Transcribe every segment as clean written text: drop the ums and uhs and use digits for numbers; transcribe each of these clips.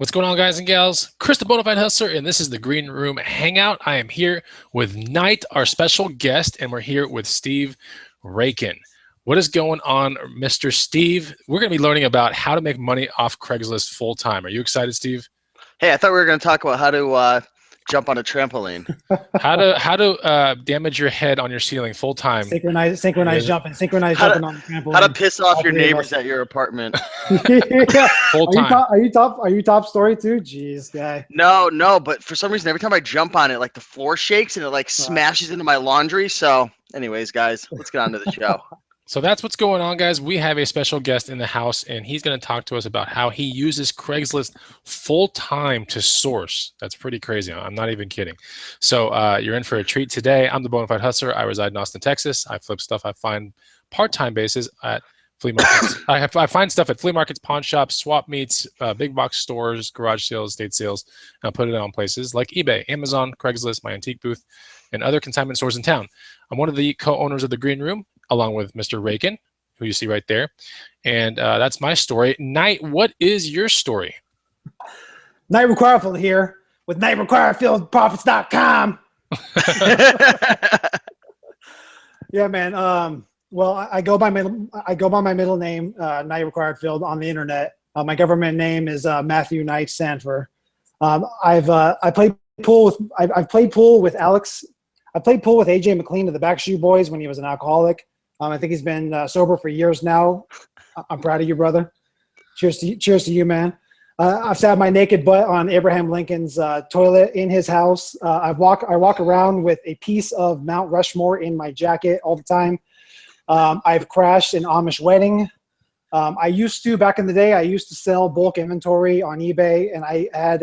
What's going on, guys and gals? Chris the Bonafide Hustler, and this is the Green Room Hangout. I am here with Knight, our special guest, and we're here with Steve Rakin. What is going on, Mr. Steve? We're going to be learning about how to make money off Craigslist full-time. Are you excited, Steve? Hey, I thought we were going to talk about how to jump on a trampoline. How to damage your head on your ceiling full-time. Synchronized jumping on the trampoline. How to piss off your neighbors at your apartment. Yeah. Full-time. Are you top story too? Jeez, guy. No, but for some reason, every time I jump on it, like the floor shakes and it like smashes into my laundry. So anyways, guys, let's get on to the show. So that's what's going on, guys. We have a special guest in the house, and he's going to talk to us about how he uses Craigslist full-time to source. That's pretty crazy. I'm not even kidding. So you're in for a treat today. I'm the Bonafide Hustler. I reside in Austin, Texas. I flip stuff I find part-time basis at flea markets. I find stuff at flea markets, pawn shops, swap meets, big box stores, garage sales, estate sales, and I put it on places like eBay, Amazon, Craigslist, my antique booth, and other consignment stores in town. I'm one of the co-owners of the Green Room, along with Mr. Rakin, who you see right there. And that's my story. Knight, what is your story? Knight Requirefield here with KnightRequirefieldProfits.com. Yeah, man. Well, I go by my middle name, Knight Requirefield, on the internet. My government name is Matthew Knight Sanford. I've played pool with Alex. I played pool with AJ McLean of the Backstreet Boys when he was an alcoholic. I think he's been sober for years now. I'm proud of you, brother. Cheers to you, man. I've sat my naked butt on Abraham Lincoln's toilet in his house. I walk around with a piece of Mount Rushmore in my jacket all the time. I've crashed an Amish wedding. I used to, back in the day, I used to sell bulk inventory on eBay, and I had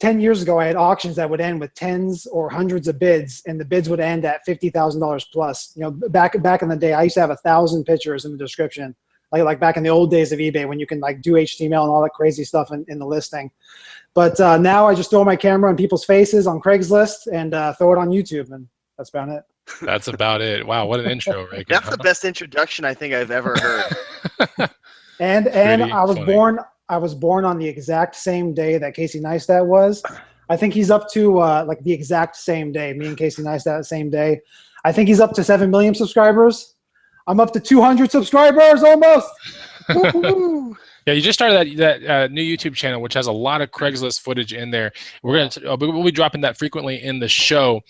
10 years ago, I had auctions that would end with tens or hundreds of bids, and the bids would end at $50,000 plus. You know, back in the day, I used to have 1,000 pictures in the description, like back in the old days of eBay when you can like do HTML and all that crazy stuff in the listing. But now I just throw my camera in people's faces on Craigslist and throw it on YouTube, and that's about it. That's about it. Wow, what an intro, Rakin. That's the best introduction I think I've ever heard. And I was born on the exact same day that Casey Neistat was. I think he's up to like the exact same day. Me and Casey Neistat, same day. I think he's up to 7 million subscribers. I'm up to 200 subscribers almost. Yeah, you just started that new YouTube channel, which has a lot of Craigslist footage in there. We'll be dropping that frequently in the show.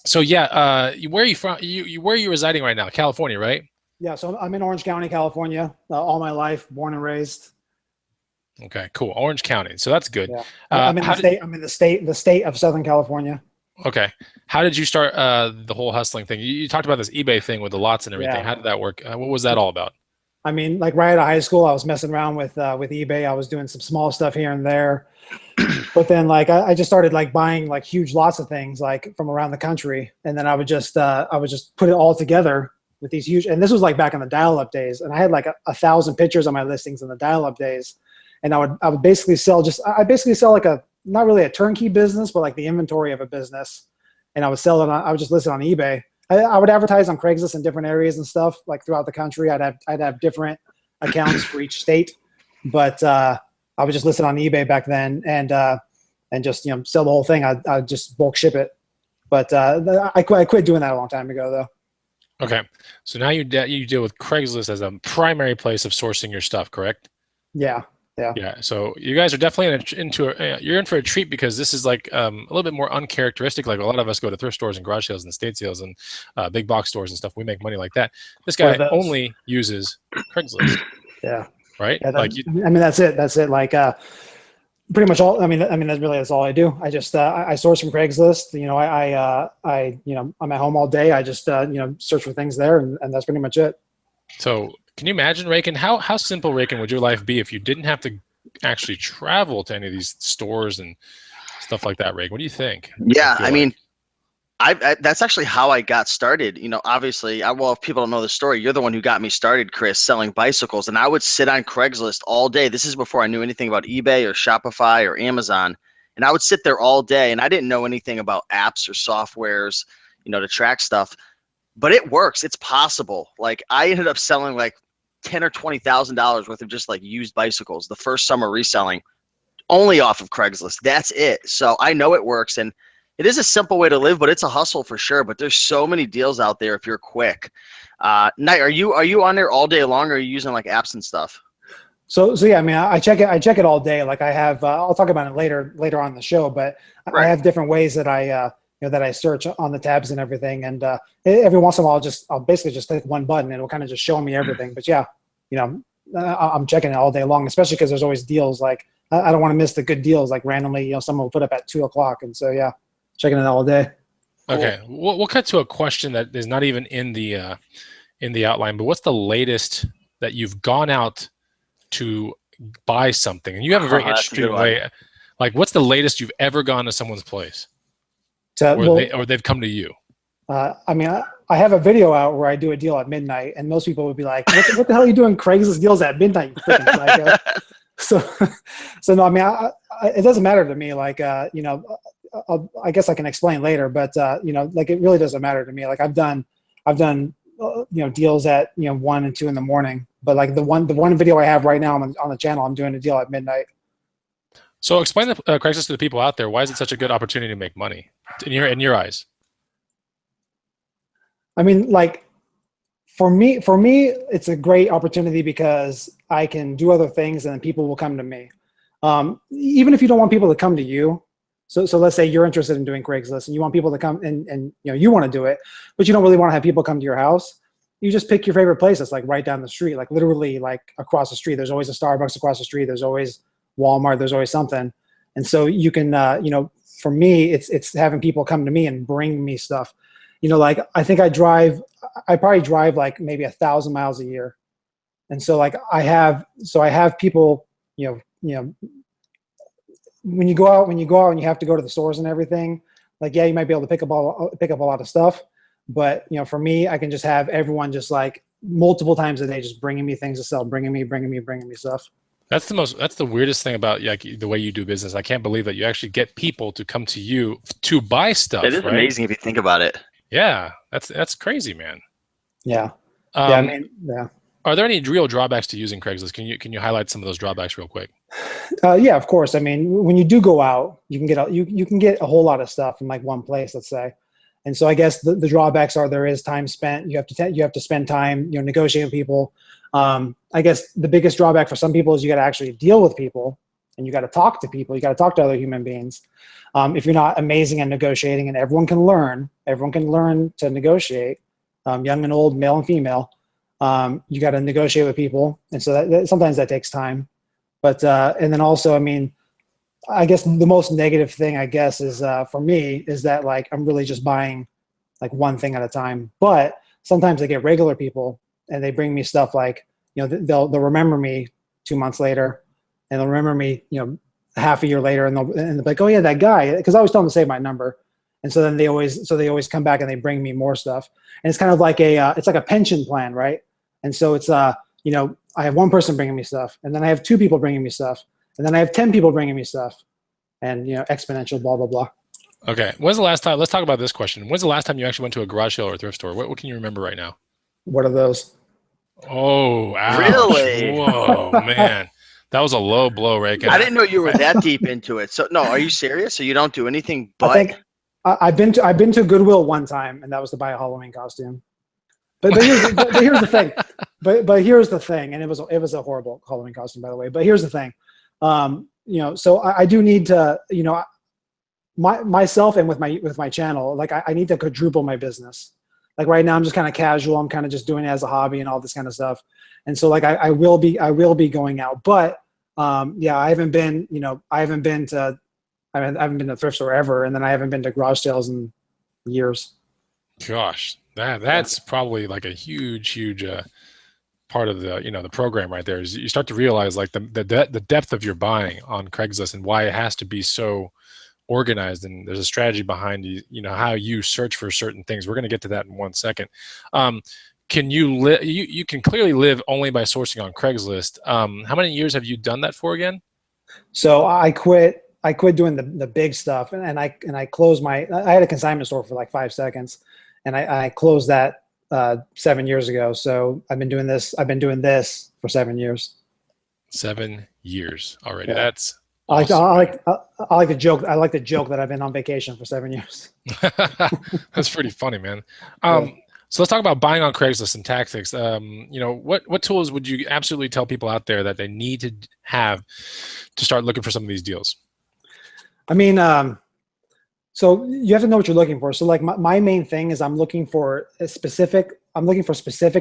So yeah, where are you from? Where are you residing right now? California, right? Yeah, so I'm in Orange County, California, all my life, born and raised. Okay, cool. Orange County, so that's good. Yeah. I'm in the state of Southern California. Okay, how did you start the whole hustling thing? You talked about this eBay thing with the lots and everything. Yeah. How did that work? What was that all about? I mean, like right out of high school, I was messing around with eBay. I was doing some small stuff here and there, but then like I just started like buying like huge lots of things like from around the country, and then I would just put it all together with these huge, and this was like back in the dial-up days, and I had like 1,000 pictures on my listings in the dial-up days, and I would basically sell like not really a turnkey business, but like the inventory of a business, and I would sell it I would just list it on eBay. I would advertise on Craigslist in different areas and stuff like throughout the country. I'd have different accounts for each state, but I would just list it on eBay back then, and just sell the whole thing. I'd just bulk ship it, but I quit doing that a long time ago though. Okay, so now you deal with Craigslist as a primary place of sourcing your stuff, correct? Yeah. So you guys are definitely you're in for a treat, because this is like a little bit more uncharacteristic. Like a lot of us go to thrift stores and garage sales and estate sales and big box stores and stuff. We make money like that. This guy only uses Craigslist. Yeah. Right. Yeah, that's it. That's it. Like pretty much all. I mean that's all I do. I just I source from Craigslist. I'm at home all day. I just search for things there, and that's pretty much it. So can you imagine, Rakin, how simple, Rakin, would your life be if you didn't have to actually travel to any of these stores and stuff like that, Rakin? What do you think? Yeah, I mean, that's actually how I got started. Obviously, if people don't know the story, you're the one who got me started, Chris, selling bicycles. And I would sit on Craigslist all day. This is before I knew anything about eBay or Shopify or Amazon. And I would sit there all day, and I didn't know anything about apps or softwares, to track stuff. But it works. It's possible. Like I ended up selling like $10,000 or $20,000 worth of just like used bicycles the first summer reselling only off of Craigslist. That's it. So I know it works, and it is a simple way to live, but it's a hustle for sure. But there's so many deals out there if you're quick. Knight, are you on there all day long, or are you using like apps and stuff? So yeah, I mean, I check it all day. Like I have, I'll talk about it later on in the show, but Right. I have different ways that that I search on the tabs and everything. And every once in a while, I'll basically just click one button and it'll kind of just show me everything. But yeah, I'm checking it all day long, especially because there's always deals. Like I don't want to miss the good deals. Like randomly, someone will put up at 2:00, and so yeah, checking it all day. Okay, we'll cut to a question that is not even in the outline. But what's the latest that you've gone out to buy something? And you have a very interesting way. Like, what's the latest you've ever gone to someone's place, or they've come to you? I mean, I have a video out where I do a deal at midnight, and most people would be like, "What the hell are you doing Craigslist deals at midnight, you freaking psycho?" So no, I mean, it doesn't matter to me. Like, I guess I can explain later, but like it really doesn't matter to me. Like I've done deals at 1 and 2 in the morning, but like the one video I have right now on the channel, I'm doing a deal at midnight. So explain the Craigslist to the people out there. Why is it such a good opportunity to make money in your eyes? I mean, like for me, it's a great opportunity because I can do other things and then people will come to me. Even if you don't want people to come to you. So let's say you're interested in doing Craigslist and you want people to come and you want to do it, but you don't really want to have people come to your house. You just pick your favorite place that's like right down the street, like literally like across the street. There's always a Starbucks across the street. There's always Walmart. There's always something. And so you can, for me, it's having people come to me and bring me stuff. Like I think I probably drive like maybe 1,000 miles a year. And so like I have people, when you go out and you have to go to the stores and everything, like, yeah, you might be able to pick up a lot of stuff, but for me, I can just have everyone just like multiple times a day, just bringing me things to sell, bringing me stuff. That's the weirdest thing about like the way you do business. I can't believe that you actually get people to come to you to buy stuff. It is amazing if you think about it. Yeah, that's crazy, man. Yeah. I mean, yeah. Are there any real drawbacks to using Craigslist? Can you highlight some of those drawbacks real quick? Yeah, of course. I mean, when you do go out, you can get a whole lot of stuff from like one place, let's say. And so I guess the drawbacks are there is time spent. You have to spend time, negotiating with people. I guess the biggest drawback for some people is you got to actually deal with people and you got to talk to people. You got to talk to other human beings. If you're not amazing at negotiating, and everyone can learn to negotiate, young and old, male and female. You got to negotiate with people, and so that sometimes that takes time. But and then also, I mean, I guess the most negative thing, I guess, is for me is that like I'm really just buying like one thing at a time. But sometimes I get regular people, and they bring me stuff like they'll remember me 2 months later, and they'll remember me half a year later, and they'll be like, oh yeah, that guy, because I always tell them to save my number. And so then they always come back and they bring me more stuff. And it's kind of like it's like a pension plan, right? And so it's, I have one person bringing me stuff, and then I have 2 people bringing me stuff, and then I have 10 people bringing me stuff, and, exponential, blah, blah, blah. Okay. When's the last time, let's talk about this question. When's the last time you actually went to a garage sale or a thrift store? What can you remember right now? What are those? Oh, ouch. Really? Whoa, man. That was a low blow, right? I didn't know you were that deep into it. So no, are you serious? So you don't do anything but? I think I've been to Goodwill one time, and that was to buy a Halloween costume. But here's the thing. But here's the thing, and it was a horrible Halloween costume, by the way. But here's the thing. So I do need to, myself and with my channel, like I need to quadruple my business. Like right now I'm just kind of casual. I'm kind of just doing it as a hobby and all this kind of stuff. And so like I will be going out. But yeah, I haven't been to a thrift store ever, and then I haven't been to garage sales in years. Gosh, that's probably like a huge part of the the program right there. Is you start to realize like the depth of your buying on Craigslist and why it has to be so organized, and there's a strategy behind how you search for certain things. We're going to get to that in 1 second. Can you can clearly live only by sourcing on Craigslist. How many years have you done that for again? So I quit doing the big stuff, and I closed I had a consignment store for like 5 seconds, and I closed that 7 years ago. So I've been doing this for 7 years. 7 years already. Yeah. That's I awesome. like to joke. I like to joke that I've been on vacation for 7 years. That's pretty funny, man. Yeah. So let's talk about buying on Craigslist and tactics. What tools would you absolutely tell people out there that they need to have to start looking for some of these deals? I mean, so you have to know what you're looking for. So like my main thing is I'm looking for specific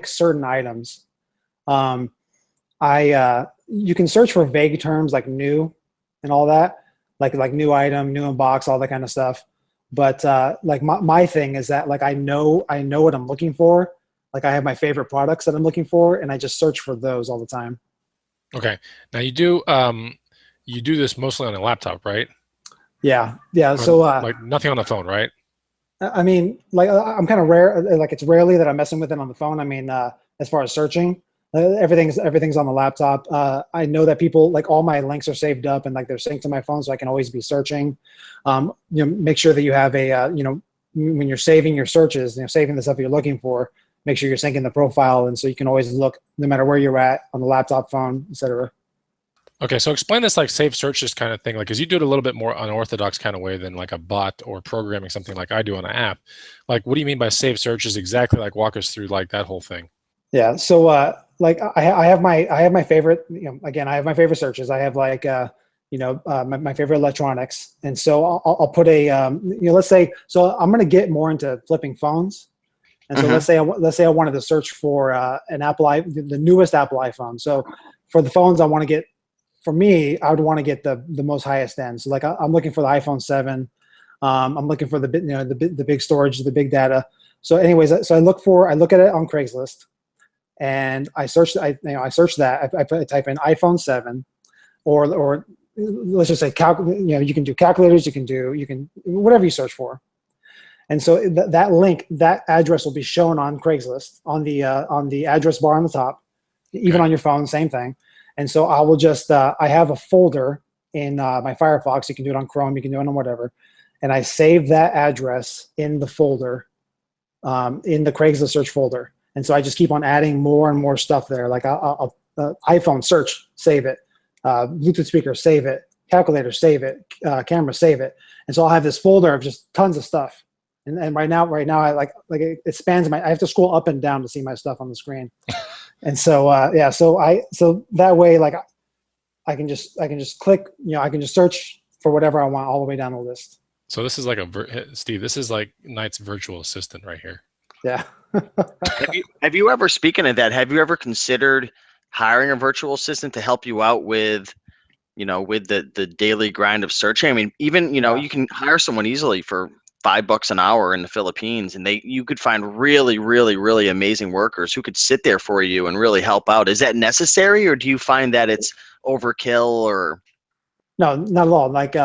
certain items. You can search for vague terms like new and all that, like new item, new in box, all that kind of stuff. But like my thing is that like I know what I'm looking for. Like I have my favorite products that I'm looking for, and I just search for those all the time. Okay. Now you do this mostly on a laptop, right? Yeah. Or So like nothing on the phone, right? I mean, like I'm kind of rare. Like it's rarely that I'm messing with it on the phone. I mean, as far as searching, everything's on the laptop. I know that people like all my links are saved up and like they're synced to my phone, so I can always be searching. Make sure that you have a when you're saving your searches, saving the stuff you're looking for. Make sure you're syncing the profile, and so you can always look no matter where you're at on the laptop, phone, etc. Okay, so explain this like save searches kind of thing, like because you do it a little bit more unorthodox kind of way than like a bot or programming something like I do on an app. Like, what do you mean by save searches exactly? Like, walk us through like that whole thing. Yeah. So like I have my favorite. Again, I have my favorite searches. I have like my favorite electronics, and so I'll put a let's say so I'm gonna get more into flipping phones. And so let's say I wanted to search for an the newest Apple iPhone. So for the phones, I want to get. For me, I would want to get the most highest end. So like I'm looking for the iPhone 7. I'm looking for the big storage, the big data. So anyways, so I look at it on Craigslist, and I search that. I type in iPhone 7, or let's just say you can do calculators. You can whatever you search for. And so that address will be shown on Craigslist on the address bar on the top, even on your phone, same thing. And so I will just I have a folder in my Firefox. You can do it on Chrome. You can do it on whatever. And I save that address in the folder, in the Craigslist search folder. And so I just keep on adding more and more stuff there. Like I'll iPhone search, save it. Bluetooth speaker, save it. Calculator, save it. Camera, save it. And so I'll have this folder of just tons of stuff. And right now I like it spans I have to scroll up and down to see my stuff on the screen. And so so that way like I can just click, I can just search for whatever I want all the way down the list. So this is like Steve, this is like Knight's virtual assistant right here. Yeah. Have you ever, speaking of that, have you ever considered hiring a virtual assistant to help you out with the daily grind of searching? I mean, even you can hire someone easily for $5 an hour in the Philippines, and you could find really, really, really amazing workers who could sit there for you and really help out. Is that necessary, or do you find that it's overkill? Or no, not at all. Like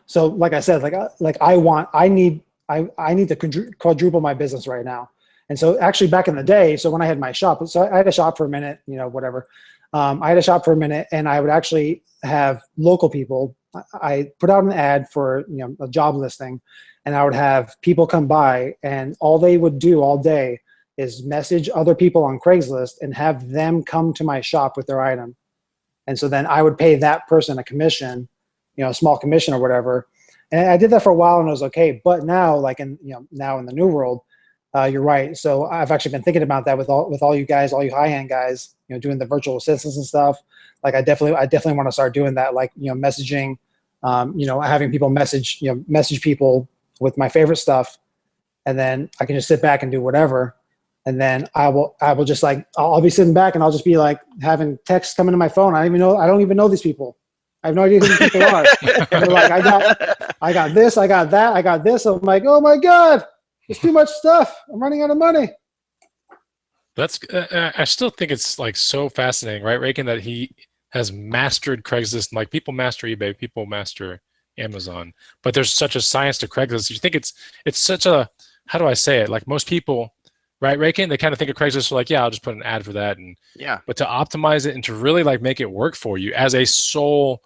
so like I said, I need to quadruple my business right now. And so actually back in the day, so when I had my shop, so I had a shop for a minute, whatever. I had a shop for a minute, and I would actually have local people. I put out an ad for a job listing, and I would have people come by, and all they would do all day is message other people on Craigslist and have them come to my shop with their item. And so then I would pay that person a commission, a small commission or whatever. And I did that for a while, and it was okay. But now, like now in the new world, you're right. So I've actually been thinking about that with all you guys, all you high-end guys, doing the virtual assistants and stuff. Like I definitely want to start doing that. Like messaging, having people message people with my favorite stuff, and then I can just sit back and do whatever. And then I will just like, I'll be sitting back and I'll just be like having texts coming to my phone. I don't even know these people. I have no idea who these people are. And they're like, I got this, I got that, I got this. I'm like, oh my God, there's too much stuff. I'm running out of money. That's, I still think it's like so fascinating, right, Rakin, that he has mastered Craigslist. Like people master eBay, people master Amazon, but there's such a science to Craigslist. You think it's such a, how do I say it? Like most people, right, Rakin, they kind of think of Craigslist like, yeah, I'll just put an ad for that, and yeah. But to optimize it and to really like make it work for you as a sole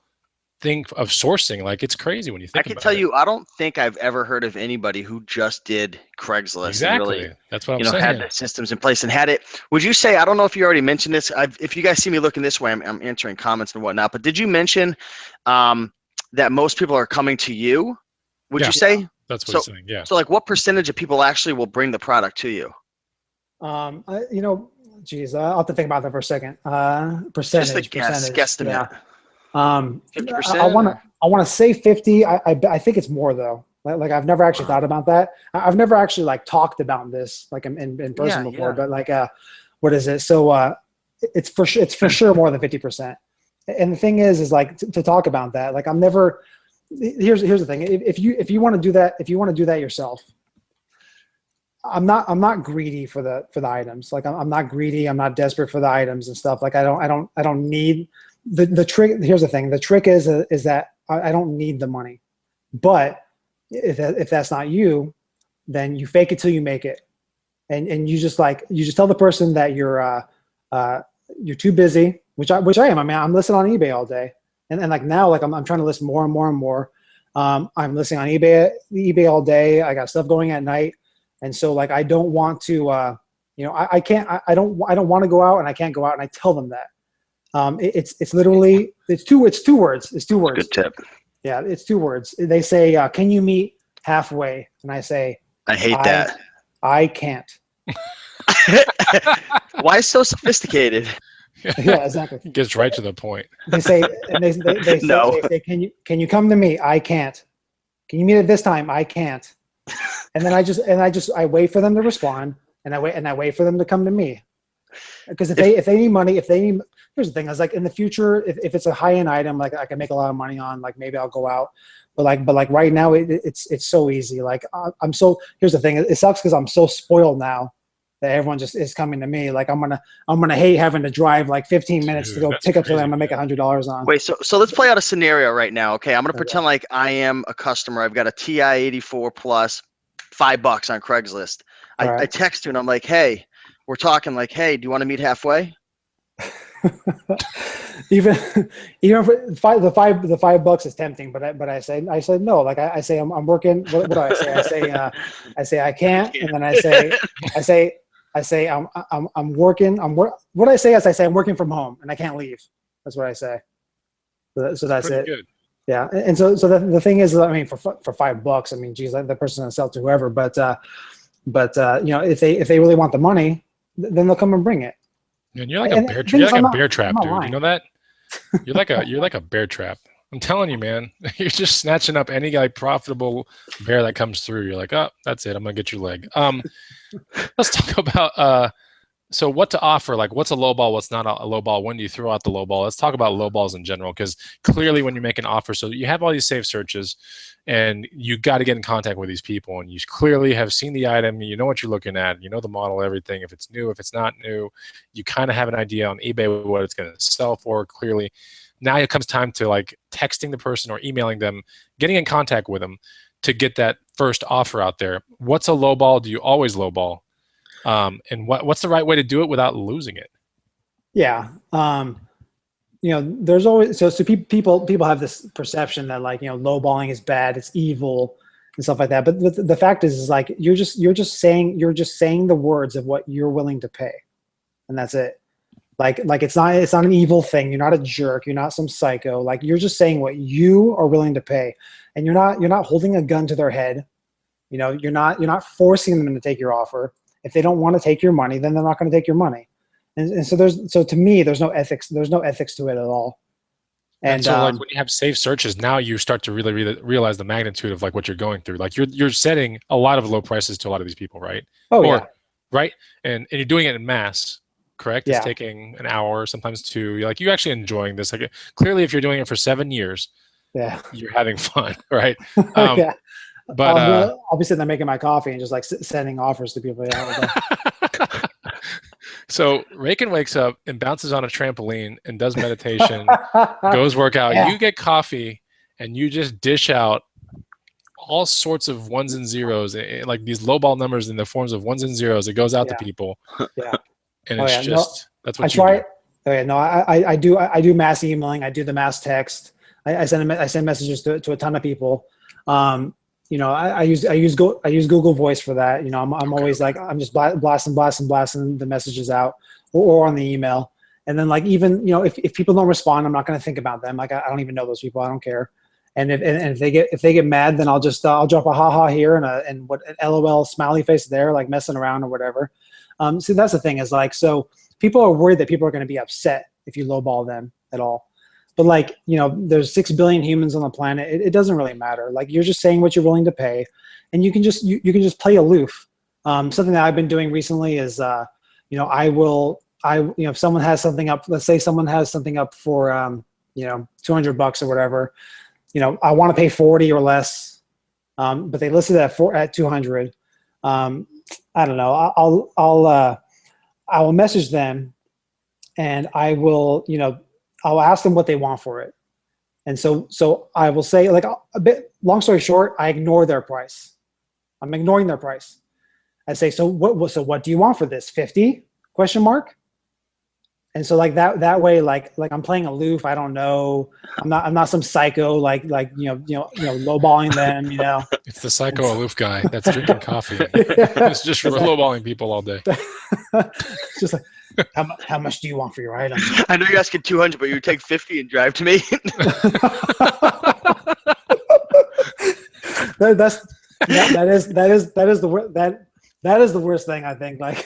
thing of sourcing. Like, it's crazy when you I think can about tell it. you, I don't think I've ever heard of anybody who just did Craigslist Exactly. and really, That's what I'm had saying. the systems in place and had it. Would you say, I don't know if you already mentioned this, if you guys see me looking this way, I'm answering comments and whatnot, but did you mention that most people are coming to you? Would Yeah. you say? That's what So, he's saying. Yeah. so like what percentage of people actually will bring the product to you? Geez, I'll have to think about that for a second. Just a Percentage, guesstimate. yeah. 50%? I want to say 50. I think it's more though. Like I've never actually thought about that. I've never actually like talked about this like in person before. Yeah. But like, what is it? So it's for sure more than 50%. And the thing is like to talk about that. Like I'm never. Here's the thing. If you want to do that yourself, I'm not greedy for the items. Like I'm not greedy. I'm not desperate for the items and stuff. Like I don't need the trick. Here's the thing. The trick is that I don't need the money. But if that's not you, then you fake it till you make it, and you just tell the person that you're too busy, which I am. I mean, I'm listing on eBay all day, and like now like I'm trying to list more and more and more. I'm listing on eBay all day. I got stuff going at night. And so like, I don't want to, I don't want to go out and I can't go out, and I tell them that. It's literally, it's two words. It's 2 words. Good tip. Yeah. It's 2 words. They say, can you meet halfway? And I say, I hate that. I can't. Why so sophisticated? Yeah, exactly. It gets right to the point. They say, and they say, No. they say, can you come to me? I can't. Can you meet at this time? I can't. And then I wait for them to respond, and I wait for them to come to me. Because if they need money, here's the thing. I was like, in the future, if it's a high-end item, like I can make a lot of money on, like maybe I'll go out. But like right now, it's so easy. Like here's the thing. It sucks because I'm so spoiled now that everyone just is coming to me. Like I'm gonna hate having to drive like 15 minutes to go pick up something I'm gonna make $100 on. Wait, so let's play out a scenario right now. Okay, I'm gonna pretend like I am a customer. I've got a TI 84 plus, $5 on Craigslist. I text you and I'm like, hey, we're talking. Like, hey, do you want to meet halfway? even for the $5 is tempting, but I said no. Like I say I'm working. What do I say? I say I can't, and then I say I'm working. What I say is I say I'm working from home and I can't leave. That's what I say. So that's it. Good. Yeah, and so the thing is, I mean, for $5, I mean, geez, the person's gonna sell to whoever. But if they really want the money, then they'll come and bring it. And you're like a bear. You're like a bear trap, dude. You know that? You're like a bear trap. I'm telling you, man. You're just snatching up any like profitable bear that comes through. You're like, oh, that's it. I'm gonna get your leg. Let's talk about so what to offer. Like, what's a low ball? What's not a low ball? When do you throw out the low ball? Let's talk about low balls in general, because clearly when you make an offer, so you have all these safe searches, and you got to get in contact with these people, and you clearly have seen the item, you know what you're looking at, you know the model, everything. If it's new, if it's not new, you kind of have an idea on eBay what it's going to sell for. Clearly, now it comes time to like texting the person or emailing them, getting in contact with them to get that first offer out there. What's a low ball? Do you always low ball? And what's the right way to do it without losing it? Yeah. There's always, so people have this perception that like, lowballing is bad, it's evil and stuff like that. But the fact is like, you're just saying the words of what you're willing to pay. And that's it. Like it's not an evil thing. You're not a jerk. You're not some psycho. Like you're just saying what you are willing to pay, and you're not holding a gun to their head. You're not forcing them to take your offer. If they don't want to take your money, then they're not going to take your money. And so to me, there's no ethics to it at all. And so like when you have safe searches, now you start to really realize the magnitude of like what you're going through. Like you're setting a lot of low prices to a lot of these people, right? Yeah. Right. And you're doing it in mass, correct? Yeah. It's taking an hour, sometimes 2. You're actually enjoying this. Like clearly, if you're doing it for 7 years, yeah, you're having fun, right? Yeah. But I'll be sitting there making my coffee and just like sending offers to people. So Rakin wakes up and bounces on a trampoline and does meditation, goes work out. Yeah. You get coffee and you just dish out all sorts of ones and zeros, like these lowball numbers in the forms of ones and zeros. It goes out to people. Yeah. And it's just, that's what I you try. do. Okay, no, I do mass emailing. I do the mass text. I send messages to a ton of people. You know, I use Google Voice for that. You know, I'm always like, I'm just blasting the messages out, or on the email. And then like, even, you know, if people don't respond, I'm not going to think about them. Like, I don't even know those people. I don't care. And if they get mad, then I'll drop a haha here and what an LOL smiley face there, like messing around or whatever. So that's the thing, is like, so people are worried that people are going to be upset if you lowball them at all. But like, you know, there's 6 billion humans on the planet. It doesn't really matter. Like, you're just saying what you're willing to pay, and you can just play aloof. Something that I've been doing recently is, you know, if someone has something up, let's say someone has something up for, you know, $200 or whatever, you know, I want to pay 40 or less, but they listed at 200. I don't know. I will message them, and I will, you know, I'll ask them what they want for it. And so I will say, like, a bit, long story short, I ignore their price. I'm ignoring their price. I say, so what do you want for this? 50? ? And so like that way, like I'm playing aloof. I don't know. I'm not some psycho, like, you know, lowballing them, you know. It's the psycho aloof guy that's drinking coffee. It's just lowballing people all day. It's just like, how much do you want for your item? I know you're asking 200, but you would take 50 and drive to me. That is the worst thing, I think. Like,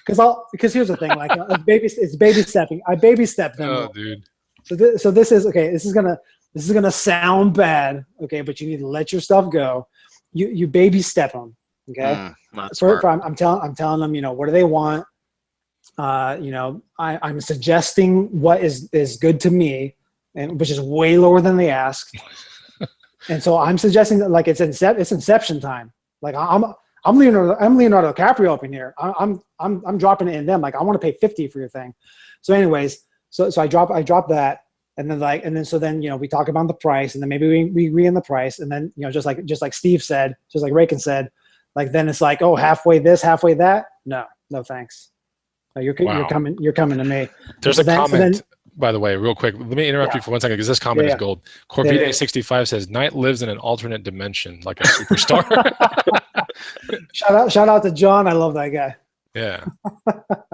because here's the thing, like, it's baby stepping. I baby step them. Oh, dude. So this is okay. This is gonna sound bad, okay, but you need to let your stuff go. You baby step them, okay. I'm telling them, you know, what do they want? You know, I'm suggesting what is good to me, and which is way lower than they asked. And so I'm suggesting that, like, it's inception time. Like, I'm Leonardo DiCaprio up in here. I'm dropping it in them. Like, I want to pay 50 for your thing. So anyways, so I drop that, and then so then, you know, we talk about the price, and then maybe we agree on the price, and then, you know, just like Steve said, just like Rakin said, like, then it's like, oh, halfway this, halfway that. No thanks. No, you're coming to me. There's a comment, by the way, real quick. Let me interrupt you for 1 second, because this comment is gold. Corvide65 says, Knight lives in an alternate dimension, like a superstar. Shout out to John. I love that guy. Yeah,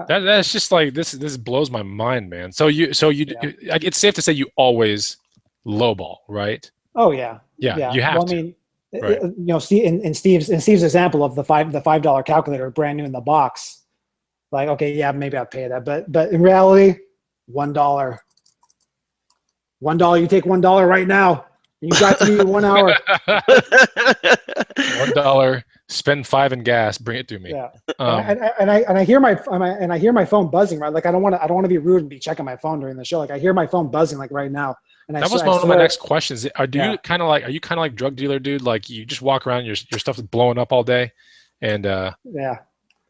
that's just like, this blows my mind, man. So it's safe to say you always lowball, right? Oh yeah. You have to. I mean, right. You know, in Steve's example of the $5 calculator brand new in the box, like, okay, yeah, maybe I'll pay that, but in reality, $1. You take $1 right now. You got to me in 1 hour. $1. Spend $5 in gas. Bring it to me. Yeah. And I hear my phone buzzing, right? Like, I don't want to be rude and be checking my phone during the show. Like, I hear my phone buzzing, like, right now. And that was one of my next questions. Are you kind of like drug dealer, dude? Like, you just walk around, your stuff is blowing up all day, and yeah.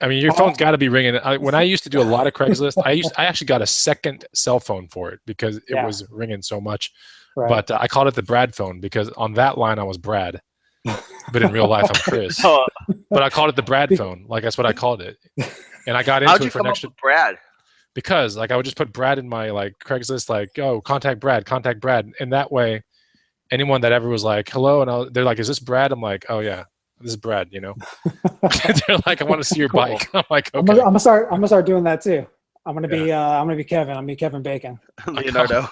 I mean, your phone's got to be ringing. When I used to do a lot of Craigslist, I actually got a second cell phone for it because it was ringing so much. Right. But I called it the Brad phone because on that line I was Brad, but in real life I'm Chris. But I called it the Brad phone, like that's what I called it. And I got into it for an extra. Brad? Because like I would just put Brad in my like Craigslist, like, oh, contact Brad, and that way, anyone that ever was like, hello, and they're like, is this Brad? I'm like, oh yeah. This is Brad, you know. They're like, I want to see your bike. I'm like, okay. I'm gonna start doing that too. I'm gonna be Kevin. I'm gonna be Kevin Bacon. Leonardo.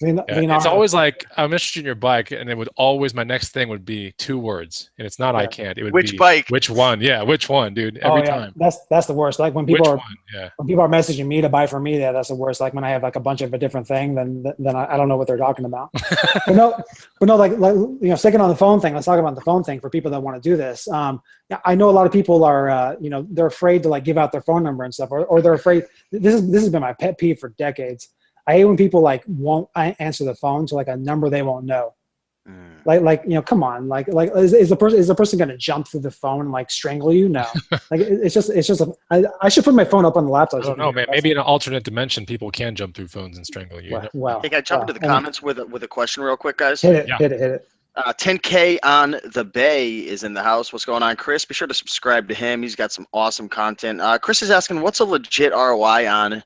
It's always like, I'm interested in your bike, and it would always, my next thing would be 2 words, and it's not I can't. It would which be bike? Which one? Yeah, which one, dude? Every time. That's the worst. Like when people are messaging me to buy from me, that's the worst. Like when I have like a bunch of a different thing, then I don't know what they're talking about. but no, like you know, second on the phone thing. Let's talk about the phone thing for people that want to do this. I know a lot of people are you know, they're afraid to like give out their phone number and stuff, or they're afraid. This has been my pet peeve for decades. I hate when people like won't answer the phone to like a number they won't know. Like you know, come on, like is the person going to jump through the phone and like strangle you? No, like it's just I should put my phone up on the laptop. I don't know, man. Maybe in an alternate dimension, people can jump through phones and strangle you. Well, can I jump into the comments with a question real quick, guys? Hit it. 10K on the Bay is in the house. What's going on, Chris? Be sure to subscribe to him. He's got some awesome content. Chris is asking, what's a legit ROI on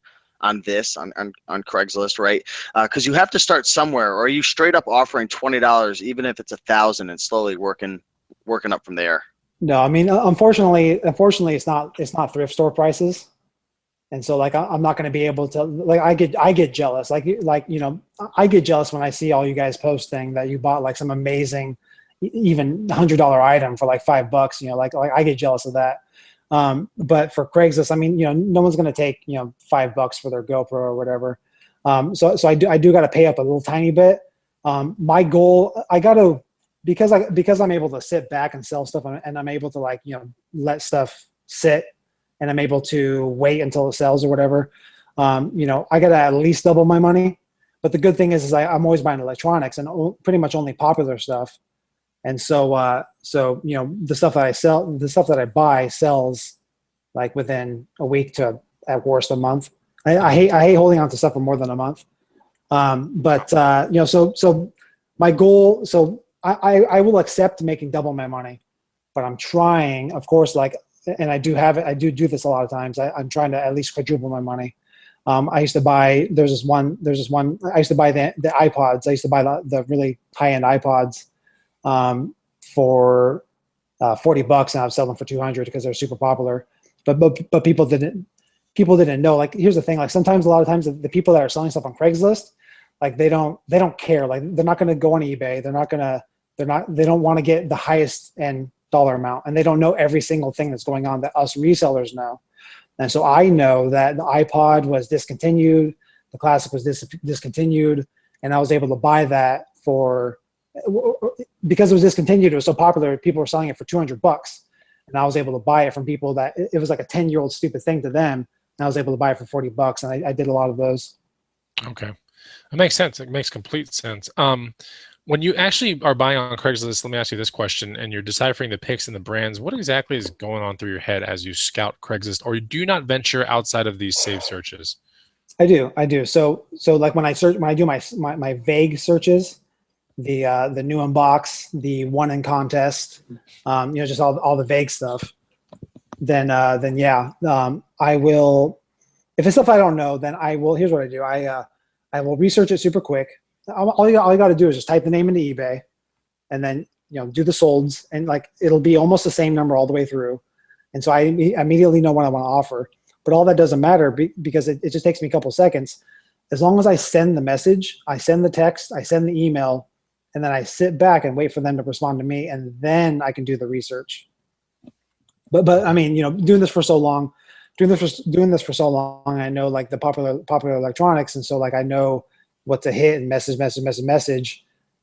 this on Craigslist, right? Because you have to start somewhere, or are you straight up offering $20, even if it's 1,000, and slowly working up from there? No, I mean, unfortunately, it's not thrift store prices. And so like I'm not going to be able to, like, I get jealous, like I get jealous when I see all you guys posting that you bought like some amazing, even $100 item for like $5, like I get jealous of that. But for Craigslist, I mean, no one's going to take $5 for their GoPro or whatever. So I do got to pay up a little tiny bit. My goal, I got to, because I'm able to sit back and sell stuff, and I'm able to like let stuff sit, and I'm able to wait until it sells or whatever. I got to at least double my money. But the good thing is I'm always buying electronics and pretty much only popular stuff. And so the stuff that I buy sells like within a week to at worst a month. I hate holding on to stuff for more than a month. So my goal, so I will accept making double my money, but I'm trying, of course, like, and I do this a lot of times. I'm trying to at least quadruple my money. I used to buy, I used to buy the iPods. I used to buy the really high-end iPods for $40, and I would sell them for $200 because they're super popular. But people didn't know. Like, here's the thing. Like, a lot of times the people that are selling stuff on Craigslist, like they don't care. Like, they're not going to go on eBay. They don't want to get the highest end dollar amount, and they don't know every single thing that's going on that us resellers know. And so I know that the iPod was discontinued, the Classic was discontinued, and I was able to buy that because it was discontinued. It was so popular, people were selling it for $200, and I was able to buy it from people that it was like a 10-year-old stupid thing to them. And I was able to buy it for $40, and I did a lot of those. Okay, that makes sense. It makes complete sense. When you actually are buying on Craigslist, let me ask you this question, and you're deciphering the picks and the brands, what exactly is going on through your head as you scout Craigslist, or do you not venture outside of these saved searches? I do. So like when I do my vague searches, the new unbox, the one in contest, just all the vague stuff, then yeah, I will, if it's stuff I don't know, then I will, here's what I do. I will research it super quick. All you got to do is just type the name into eBay, and then do the solds, and like it'll be almost the same number all the way through. And so I immediately know what I want to offer. But all that doesn't matter because it just takes me a couple seconds. As long as I send the message, I send the text, I send the email, and then I sit back and wait for them to respond to me, and then I can do the research. But I mean, doing this for so long, I know like the popular electronics, and so like I know what to hit and message.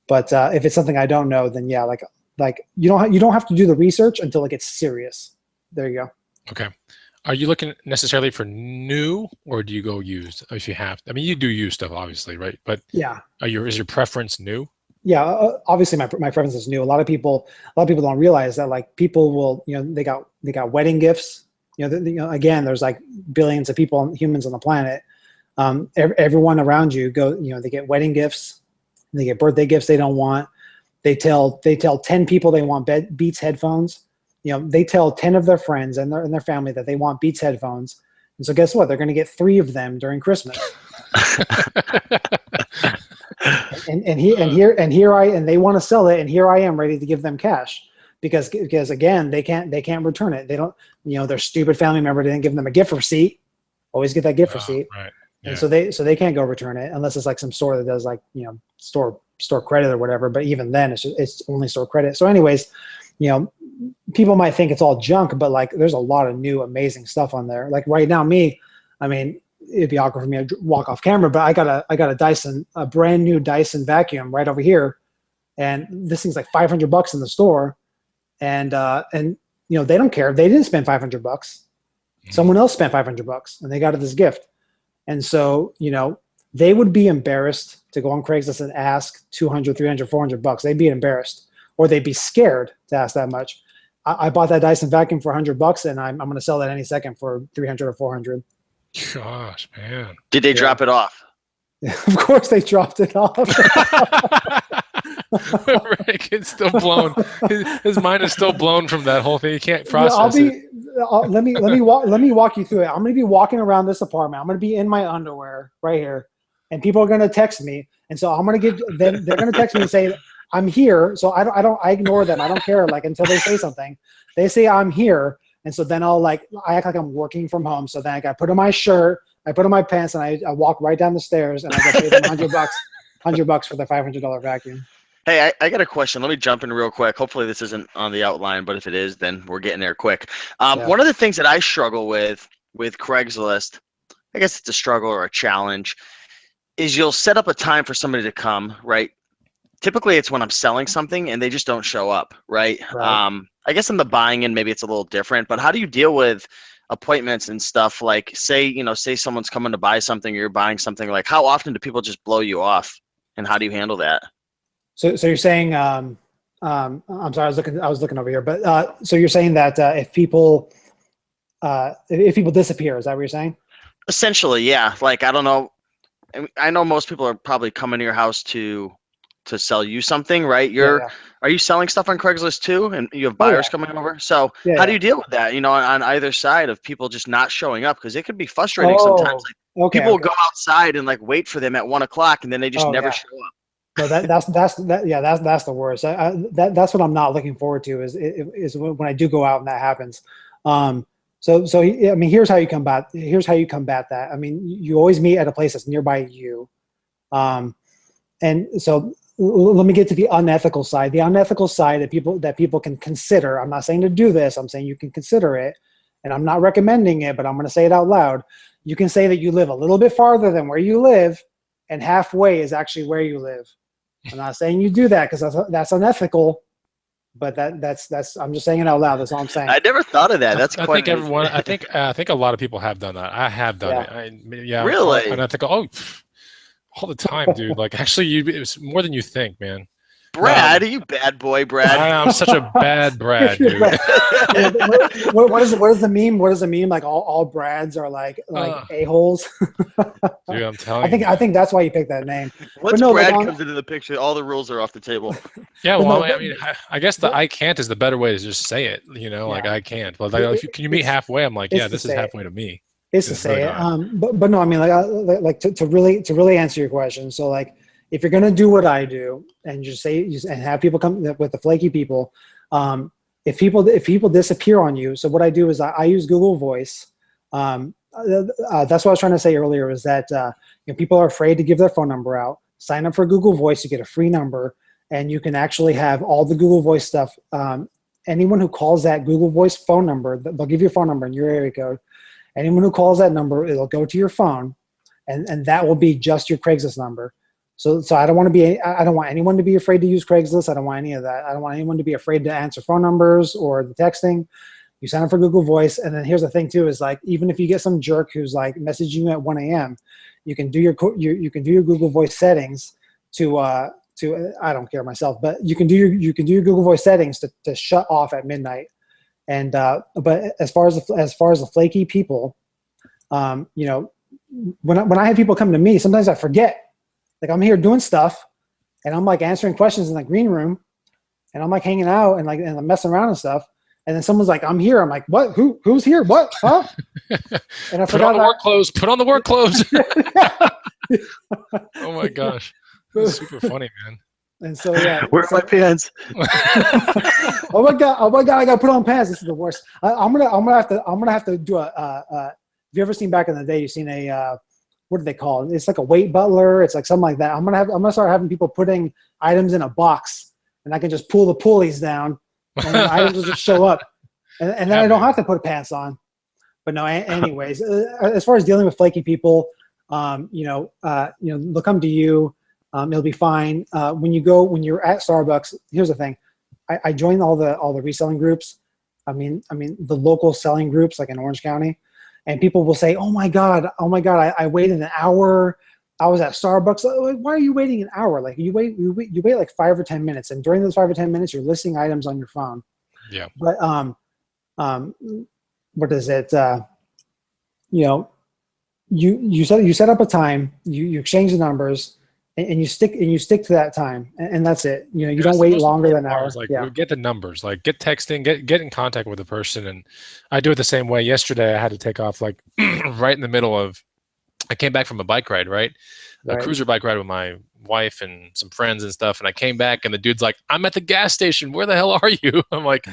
But if it's something I don't know, then yeah, like you don't have to do the research until it gets serious. There you go. Okay. Are you looking necessarily for new, or do you go used if you have? I mean, you do use stuff, obviously, right? But yeah, is your preference new? Yeah, obviously my preference is new. A lot of people don't realize that like people will, they got wedding gifts. Again, there's like billions of humans on the planet. Everyone around you they get wedding gifts, they get birthday gifts they don't want. They tell 10 people they want Beats headphones. They tell 10 of their friends and their family that they want Beats headphones. And so guess what? They're going to get 3 of them during Christmas. and they want to sell it, and here I am ready to give them cash because again, they can't return it. They don't, their stupid family member didn't give them a gift receipt. Always get that gift receipt. Right. Yeah. And so they can't go return it unless it's like some store that does like, store credit or whatever. But even then it's only store credit. So anyways, people might think it's all junk, but like there's a lot of new amazing stuff on there. Like right now, I mean, it'd be awkward for me to walk off camera, but I got a brand new Dyson vacuum right over here. And this thing's like $500 in the store. And they don't care. They didn't spend $500. Someone else spent $500 and they got this gift. And so, they would be embarrassed to go on Craigslist and ask $200, $300, $400. They'd be embarrassed, or they'd be scared to ask that much. I bought that Dyson vacuum for $100, and I'm going to sell that any second for $300 or $400. Gosh, man! Did they drop it off? Of course, they dropped it off. Rick is still blown. His mind is still blown from that whole thing. He can't process it. let me walk you through it. I'm going to be walking around this apartment. I'm going to be in my underwear right here, and people are going to text me. And so I'm going to they're going to text me and say I'm here. So I ignore them. I don't care. Like until they say something, they say I'm here. And so then I act like I'm working from home. So then I got put on my shirt, I put on my pants, and I walk right down the stairs, and I get paid them $100 for the $500 vacuum. Hey, I got a question. Let me jump in real quick. Hopefully this isn't on the outline, but if it is, then we're getting there quick. Yeah. One of the things that I struggle with Craigslist, I guess it's a struggle or a challenge, is you'll set up a time for somebody to come, right? Typically it's when I'm selling something and they just don't show up, right? I guess in the buying end, maybe it's a little different, but how do you deal with appointments and stuff? Like say someone's coming to buy something or you're buying something, like how often do people just blow you off and how do you handle that? So you're saying, I'm sorry, I was looking over here, but so you're saying that if people disappear, is that what you're saying? Essentially, yeah. Like, I don't know. I know most people are probably coming to your house to sell you something, right? Are you selling stuff on Craigslist too? And you have buyers coming over? So how do you deal with that, on either side of people just not showing up? Because it could be frustrating sometimes. Like, people will go outside and like wait for them at 1 o'clock and then they just never show up. No, that's the worst. That's what I'm not looking forward to is when I do go out and that happens. So I mean, here's how you combat that. I mean, you always meet at a place that's nearby you. And so let me get to the unethical side. The unethical side that people can consider. I'm not saying to do this. I'm saying you can consider it, and I'm not recommending it, but I'm going to say it out loud. You can say that you live a little bit farther than where you live, and halfway is actually where you live. I'm not saying you do that because that's unethical, but that's I'm just saying it out loud. That's all I'm saying. I never thought of that. That's I think everyone. I think a lot of people have done that. I have done it. Really? And I think, all the time, dude. Like, actually, it's more than you think, man. Brad, are you bad boy, Brad? I'm such a bad Brad, dude. What is the meme? What is the meme? Like all Brads are like a-holes. Dude, I'm telling you. I think that's why you picked that name. Once Brad comes into the picture, all the rules are off the table. Yeah, well, I mean, I guess the I can't is the better way to just say it. Like I can't. But like, can you meet halfway? I'm like, yeah, this is halfway to me. It's to say it. But no, I mean, like to really answer your question. So like, if you're gonna do what I do and and have people come with the flaky people, if people disappear on you, so what I do is I use Google Voice. That's what I was trying to say earlier, is that people are afraid to give their phone number out. Sign up for Google Voice, you get a free number, and you can actually have all the Google Voice stuff. Anyone who calls that Google Voice phone number, they'll give you a phone number and your area code. Anyone who calls that number, it'll go to your phone, and that will be just your Craigslist number. So I don't want anyone to be afraid to use Craigslist. I don't want any of that. I don't want anyone to be afraid to answer phone numbers or the texting. You sign up for Google Voice, and then here's the thing too: is like, even if you get some jerk who's like messaging you at 1 a.m., you can do your Google Voice settings to I don't care myself, but you can do your Google Voice settings to shut off at midnight. And but as far as the flaky people, when I have people come to me, sometimes I forget. Like, I'm here doing stuff, and I'm like answering questions in the green room, and I'm like hanging out and I'm messing around and stuff. And then someone's like, "I'm here." I'm like, "What? Who's here? What? Huh?" And I Put on the work clothes. Put on the work clothes. Oh my gosh, that's super funny, man. And so where's my pants? Oh my god! I gotta put on pants. This is the worst. I'm gonna have to do a. Have you ever seen back in the day? You've seen a. What do they call it? It's like a weight butler. It's like something like that. I'm gonna start having people putting items in a box, and I can just pull the pulleys down, and the items will just show up, and then I don't have to put pants on. But no, anyways, as far as dealing with flaky people, they'll come to you. It'll be fine. When you're at Starbucks, here's the thing. I joined all the reselling groups. I mean the local selling groups, like in Orange County. And people will say, oh my God, I waited an hour. I was at Starbucks. Like, why are you waiting an hour? Like, you wait like 5 or 10 minutes. And during those 5 or 10 minutes, you're listing items on your phone. Yeah. But what is it? You set up a time, you exchange the numbers, and you stick to that time, and that's it. You know, you That's don't the wait most longer than important an part hour. is, like, Yeah. get the numbers, like get texting, get in contact with the person. And I do it the same way. Yesterday I had to take off like right in the middle of, I came back from a bike ride, right? A Right. cruiser bike ride with my wife and some friends and stuff. And I came back and the dude's like, I'm at the gas station. Where the hell are you? I'm like,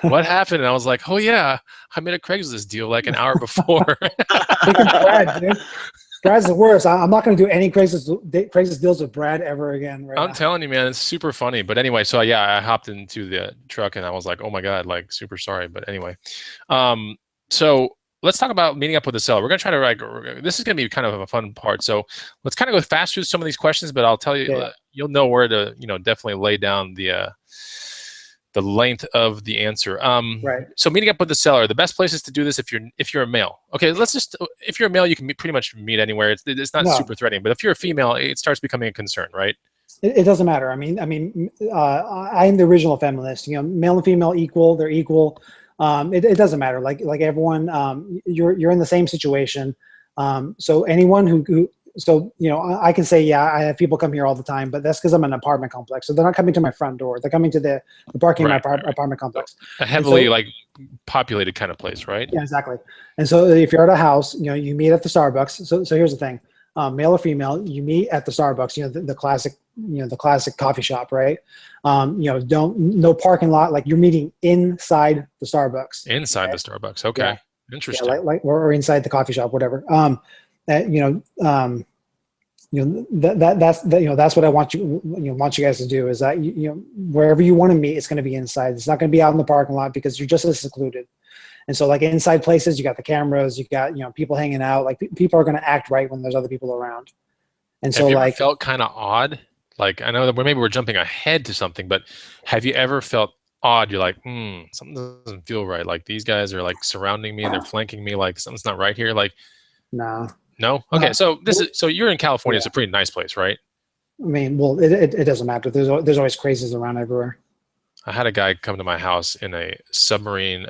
what happened? And I was like, oh yeah, I made a Craigslist deal like an hour before. Freaking Brad, dude. Brad's the worst. I'm not going to do any Craigslist deals with Brad ever again. Right I'm now. telling you, man, it's super funny. But anyway, so yeah, I hopped into the truck and I was like, oh my God, like super sorry. But anyway, so let's talk about meeting up with the seller. We're going to try to, like, this is going to be kind of a fun part. So let's kind of go fast through some of these questions, but I'll tell you, Yeah. You'll know where to, definitely lay down the length of the answer. Right. So meeting up with the seller, the best places to do this if you're a male. Okay, if you're a male, you can pretty much meet anywhere. It's not super threatening, but if you're a female, it starts becoming a concern, right? It doesn't matter. I mean, I'm the original feminist. You know, male and female equal. They're equal. It doesn't matter. Like everyone, you're in the same situation. So anyone who so, I can say, yeah, I have people come here all the time, but that's because I'm an apartment complex. So they're not coming to my front door. They're coming to the parking of my apartment complex. A heavily like populated kind of place, right? Yeah, exactly. And so if you're at a house, you meet at the Starbucks. So here's the thing, male or female, you meet at the Starbucks, the classic, the classic coffee shop, right? No parking lot, like you're meeting inside the Starbucks. Inside the Starbucks. Okay. Yeah. Interesting. Yeah, or inside the coffee shop, whatever. That's what I want you guys to do, is that wherever you want to meet, it's going to be inside. It's not going to be out in the parking lot because you're just as secluded. And so, like, inside places, you got the cameras, you got people hanging out. Like, people are going to act right when there's other people around. And so, have you like, ever felt kind of odd? Like, I know that maybe we're jumping ahead to something, but have you ever felt odd? You're like, something doesn't feel right. Like, these guys are like surrounding me and they're flanking me. Like, something's not right here. Like, no. Okay, so you're in California. Yeah. It's a pretty nice place, right? I mean, well, it doesn't matter. There's always crazies around everywhere. I had a guy come to my house in a submarine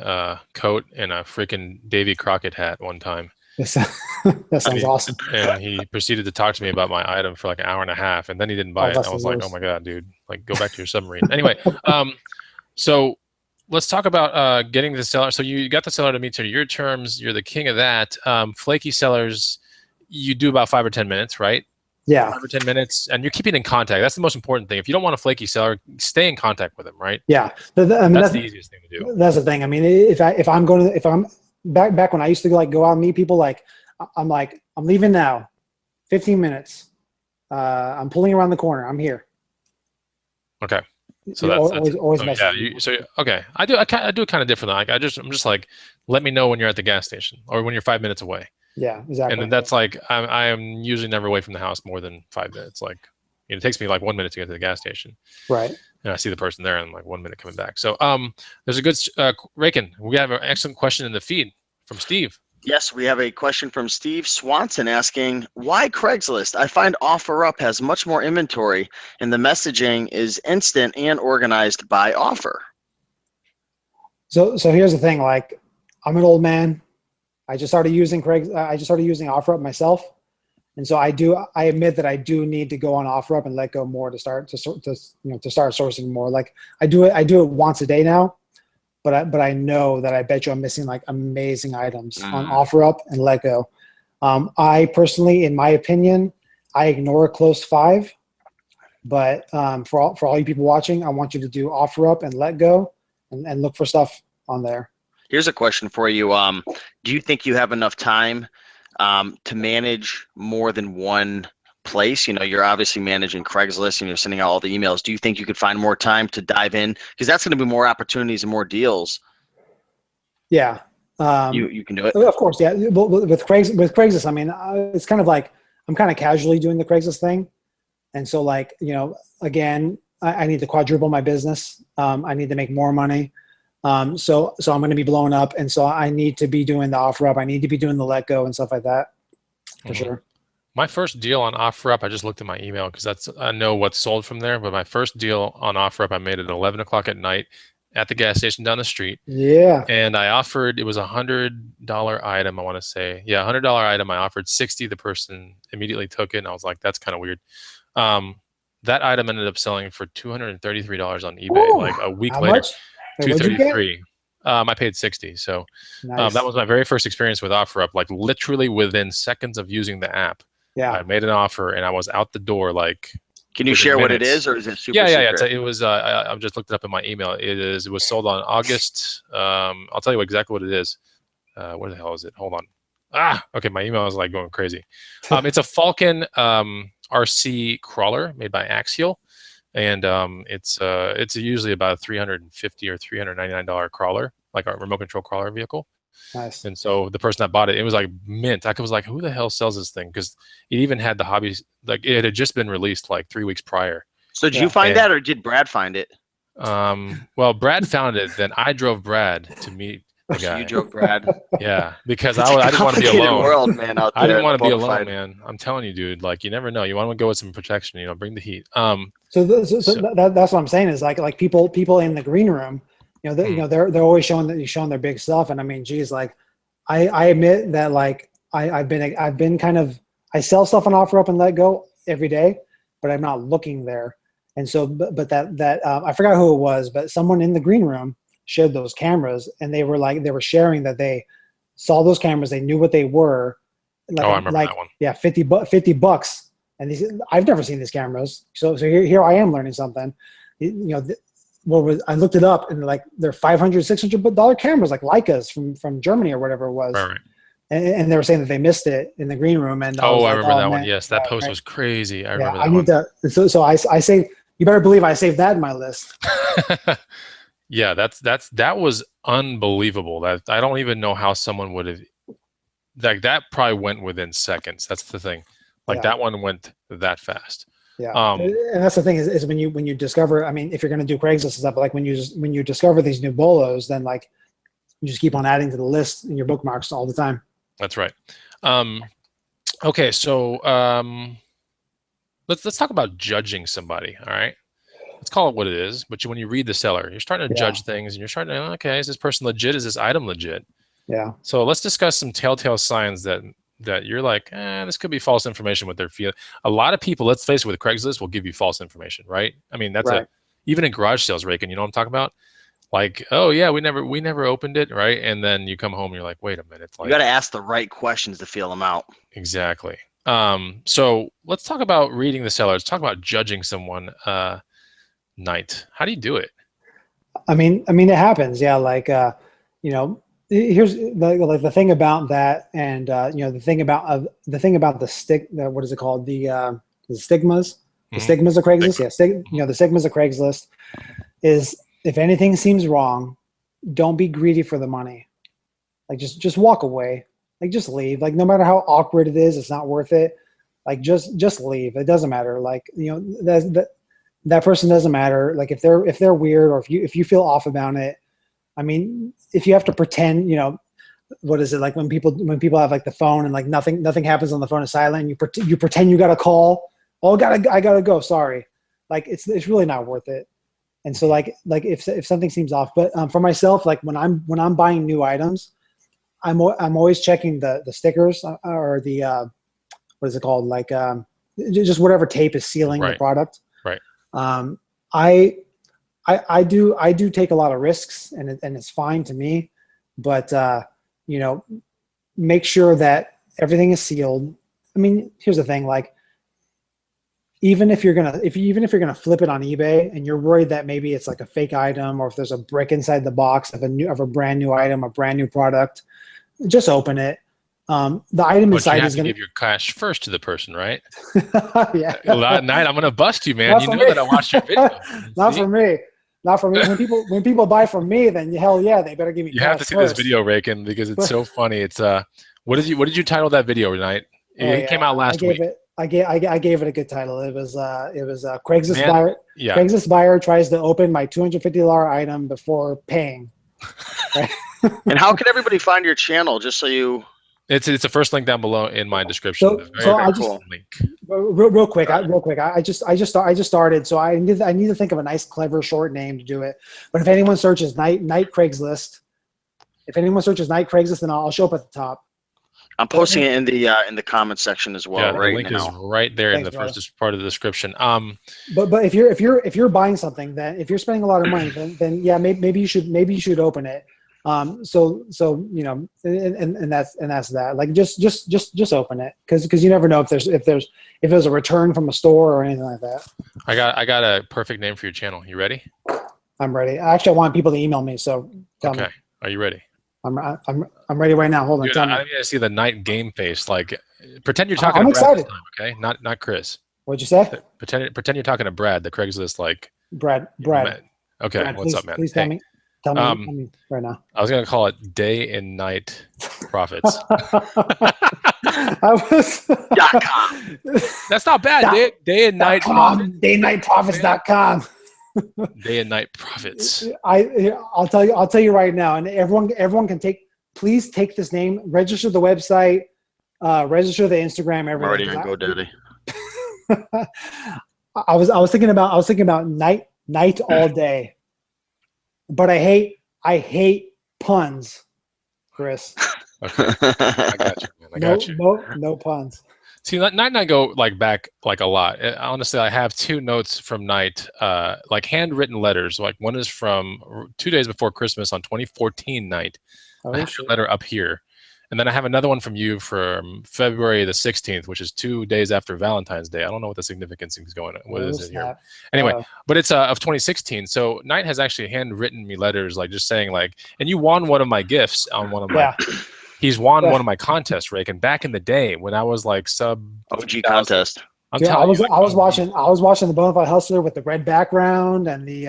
coat and a freaking Davy Crockett hat one time. That sounds awesome. And he proceeded to talk to me about my item for like an hour and a half, and then he didn't buy it. I was like, oh my God, dude, like, go back to your submarine. Anyway, so let's talk about getting the seller. So you got the seller to meet to your terms. You're the king of that. Flaky sellers, you do about 5 or 10 minutes, right? Yeah. 5 or 10 minutes, and you're keeping in contact. That's the most important thing. If you don't want a flaky seller, stay in contact with them, right? Yeah. I mean, that's the easiest thing to do. That's the thing. I mean, if I'm back when I used to go out and meet people, like, I'm leaving now, 15 minutes. I'm pulling around the corner. I'm here. Okay. So that's always okay. I do it kind of different. Like, I'm just like, let me know when you're at the gas station or when you're 5 minutes away. Yeah, exactly. And then that's like, I am usually never away from the house more than 5 minutes. Like, it takes me like 1 minute to get to the gas station. Right. And I see the person there and I'm like 1 minute coming back. So there's a good, Rakin, we have an excellent question in the feed from Steve. Yes, we have a question from Steve Swanson asking, why Craigslist? I find OfferUp has much more inventory and the messaging is instant and organized by offer. So here's the thing, like, I'm an old man. I just started using OfferUp myself. And so I admit that I do need to go on OfferUp and let go more to start sourcing more. Like, I do it once a day now. But I know that I bet you I'm missing like amazing items on OfferUp and let go. I personally, in my opinion, I ignore close 5. But for all you people watching, I want you to do OfferUp and let go and look for stuff on there. Here's a question for you. Do you think you have enough time to manage more than one place? You're obviously managing Craigslist and you're sending out all the emails. Do you think you could find more time to dive in? Because that's going to be more opportunities and more deals. Yeah. You can do it. Of course. Yeah. With Craigslist, I mean, it's kind of like, I'm kind of casually doing the Craigslist thing. And so, like, again, I need to quadruple my business. I need to make more money. So I'm going to be blowing up. And so I need to be doing the OfferUp. I need to be doing the let go and stuff like that for sure. My first deal on OfferUp, I just looked at my email because I know what's sold from there. But my first deal on OfferUp, I made it at 11 o'clock at night at the gas station down the street. Yeah. And I offered, it was $100 item, I want to say. Yeah, $100 item. I offered 60. The person immediately took it. And I was like, that's kind of weird. That item ended up selling for $233 on eBay. Ooh, like a week how later. much? Wait, what'd you get? 233. I paid 60. So Nice. that was my very first experience with OfferUp. Like literally within seconds of using the app, Yeah. I made an offer and I was out the door. Like, can you share what it is, or is it super secret? Yeah. It was. I just looked it up in my email. It was sold on August. I'll tell you exactly what it is. Where the hell is it? Hold on. Okay. My email is like going crazy. It's a Falcon RC crawler made by Axial, and it's usually about a $350 or $399 crawler, like a remote control crawler vehicle. Nice. And so the person that bought it, it was like mint. I was like, who the hell sells this thing? Because it even had the hobbies, like it had just been released like 3 weeks prior. So did you find that, or did Brad find it? Well, Brad found it. Then I drove Brad to meet the guy. You drove Brad. Yeah, because I didn't want to be alone. World, man, out there I didn't want to be alone, man. I'm telling you, dude. Like, you never know. You want to go with some protection. You know, bring the heat. So that's what I'm saying is like people in the green room, you know, they're always showing their big stuff. And I mean, geez, like I admit that like I've been kind of, I sell stuff on OfferUp and Let Go every day, but I'm not looking there. And so, but that I forgot who it was, but someone in the green room shared those cameras, and they were sharing that they saw those cameras, they knew what they were. Like, I remember that one. Yeah, $50. And these, I've never seen these cameras, so here I am learning something. You know, I looked it up, and like they're $500, $600 cameras, like Leicas from Germany or whatever it was. Right. And they were saying that they missed it in the green room. And I remember that one. Yes, that post was crazy. I remember that one. So I say, you better believe I saved that in my list. Yeah, that was unbelievable. That I don't even know how someone would have, like, that probably went within seconds. That's the thing. Like that one went that fast. Yeah, and that's the thing is when you discover. I mean, if you're going to do Craigslist and stuff, like when you discover these new bolos, then like you just keep on adding to the list in your bookmarks all the time. That's right. Okay, so let's talk about judging somebody. All right, let's call it what it is. But when you read the seller, you're starting to judge things, and you're starting to, okay, is this person legit? Is this item legit? Yeah. So let's discuss some telltale signs that you're like, this could be false information with their feel. A lot of people, let's face it, with Craigslist will give you false information, right? I mean, that's even in garage sales, Raken, you know what I'm talking about? Like, oh yeah, we never opened it, right? And then you come home and you're like, wait a minute. Like, you got to ask the right questions to feel them out. Exactly. So let's talk about reading the seller. Let's talk about judging someone. Knight, how do you do it? I mean, it happens. Yeah, like you know, here's like the thing about that, and you know, the thing about the stick. What is it called? The stigmas. The stigmas of Craigslist. You know, the stigmas of Craigslist is, if anything seems wrong, don't be greedy for the money. Like just walk away. Like just leave. Like no matter how awkward it is, it's not worth it. Like just leave. It doesn't matter. Like, you know, that person doesn't matter. Like if they're weird, or if you feel off about it. I mean, if you have to pretend, you know, what is it like when people have like the phone and like nothing happens on the phone is silent. And you pretend you got a call. Oh, I gotta go. Sorry. Like it's really not worth it. And so like if something seems off, but for myself, like when I'm buying new items, I'm always checking the stickers or the what is it called? Like just whatever tape is sealing the product. Right. I do take a lot of risks, and it's fine to me, but you know, make sure that everything is sealed. I mean, here's the thing, like even if you're gonna flip it on eBay and you're worried that maybe it's like a fake item, or if there's a brick inside the box of a brand new item, a brand new product, just open it. The item inside is going to give your cash first to the person, right? Yeah. That night I'm going to bust you, man. You know that I watched your video. Not for me. When people buy from me, then hell yeah, they better give me. You have to see this video, Raken, because it's so funny. It's what did you title that video tonight? It came out last week. I gave it a good title. It was Craigslist buyer. Yeah. Craigslist buyer tries to open my $250 item before paying. Right? And how can everybody find your channel? Just so you. It's the first link down below in my description. Very cool link. Real quick. I just started, so I need to think of a nice, clever, short name to do it. But if anyone searches Night Craigslist, then I'll show up at the top. I'm posting it in the comments section as well the right link now. is right there in Thanks, the brother. first part of the description. But if you're buying something, then if you're spending a lot of money, then yeah, maybe you should open it. So you know, and that's that. Like just open it because you never know if there's a return from a store or anything like that. I got a perfect name for your channel. You ready? I'm ready. Actually, I want people to email me. So tell me. Are you ready? I'm ready right now. Hold on. Dude, Tell me. I need to see the Knight game face. Like, pretend you're talking I'm to Brad excited. this time, okay? Not Chris. What'd you say? Pretend you're talking to Brad, the Craigslist like. Brad. Okay, Brad, what's please, up, man? Please tell me. Tell me right now. I was gonna call it Day and Night Profits. That's not bad. Day and Night Profits. DayandNightProfits.com. Day and Night Profits. I'll tell you right now, and everyone can please take this name, register the website, register the Instagram, everything. I'm already on GoDaddy. I was thinking about night all day, but I hate puns, Chris. Okay, I got you, man. I got you. No puns. See, Night and I go like back like a lot. Honestly, I have 2 notes from Night, like handwritten letters. Like one is from 2 days before Christmas on 2014 Night. I have a letter up here. And then I have another one from you from February the 16th, which is 2 days after Valentine's Day. I don't know what the significance is going on. What is it here? Anyway, but it's of 2016. So Knight has actually handwritten me letters, like just saying like, and you won one of my gifts on one of my. He's won one of my contests, Rick. And back in the day when I was like sub OG contest. Dude, I was watching the Bonafide Hustler with the red background and the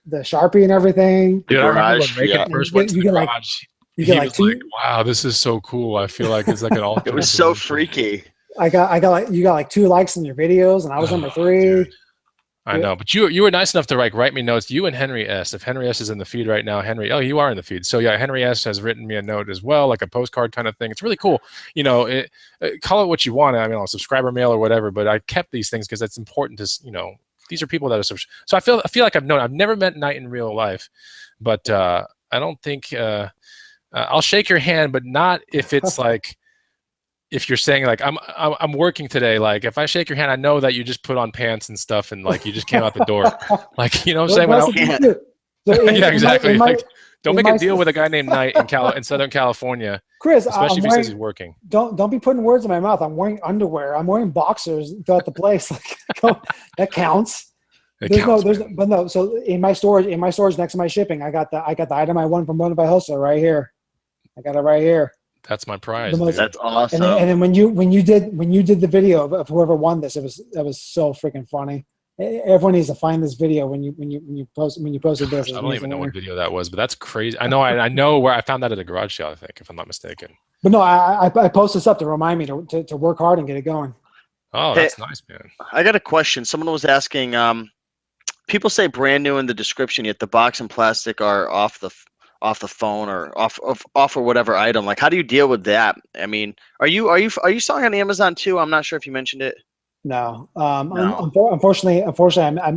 the Sharpie and everything. Dude, I remember when Rick first went to the garage. You get like 2. Like, wow, this is so cool. I feel like it's like an alternate. It was so freaky. You got like 2 likes in your videos, and I was number 3. Dude. I know, but you were nice enough to write me notes. You and Henry S. If Henry S. is in the feed right now, you are in the feed. So yeah, Henry S. has written me a note as well, like a postcard kind of thing. It's really cool. You know, call it what you want. I mean, I'll subscriber mail or whatever. But I kept these things because it's important to, you know, these are people that are. So I feel like I've never met Knight in real life, but I don't think. I'll shake your hand, but not if it's like, if you're saying like I'm working today. Like if I shake your hand, I know that you just put on pants and stuff, and like you just came out the door. Like, you know what I'm saying? Yeah, exactly. Like, don't make a deal with a guy named Knight in Southern California, Chris. Especially if he says he's working. Don't be putting words in my mouth. I'm wearing underwear. I'm wearing boxers throughout the place. Like, that counts. So in my storage next to my shipping, I got the item I won from Bonafide Hustler right here. I got it right here. That's my prize. That's awesome. And then when you did the video of whoever won this, that was so freaking funny. Everyone needs to find this video when you posted this. I don't even know what video that was, but that's crazy. I know where I found that at a garage sale, I think, if I'm not mistaken. But no, I posted this up to remind me to work hard and get it going. Oh, that's nice, man. I got a question. Someone was asking. People say brand new in the description, yet the box and plastic are off the phone or off or whatever item. Like, how do you deal with that? I mean, are you selling on Amazon too? I'm not sure if you mentioned it. No. No. Unfortunately,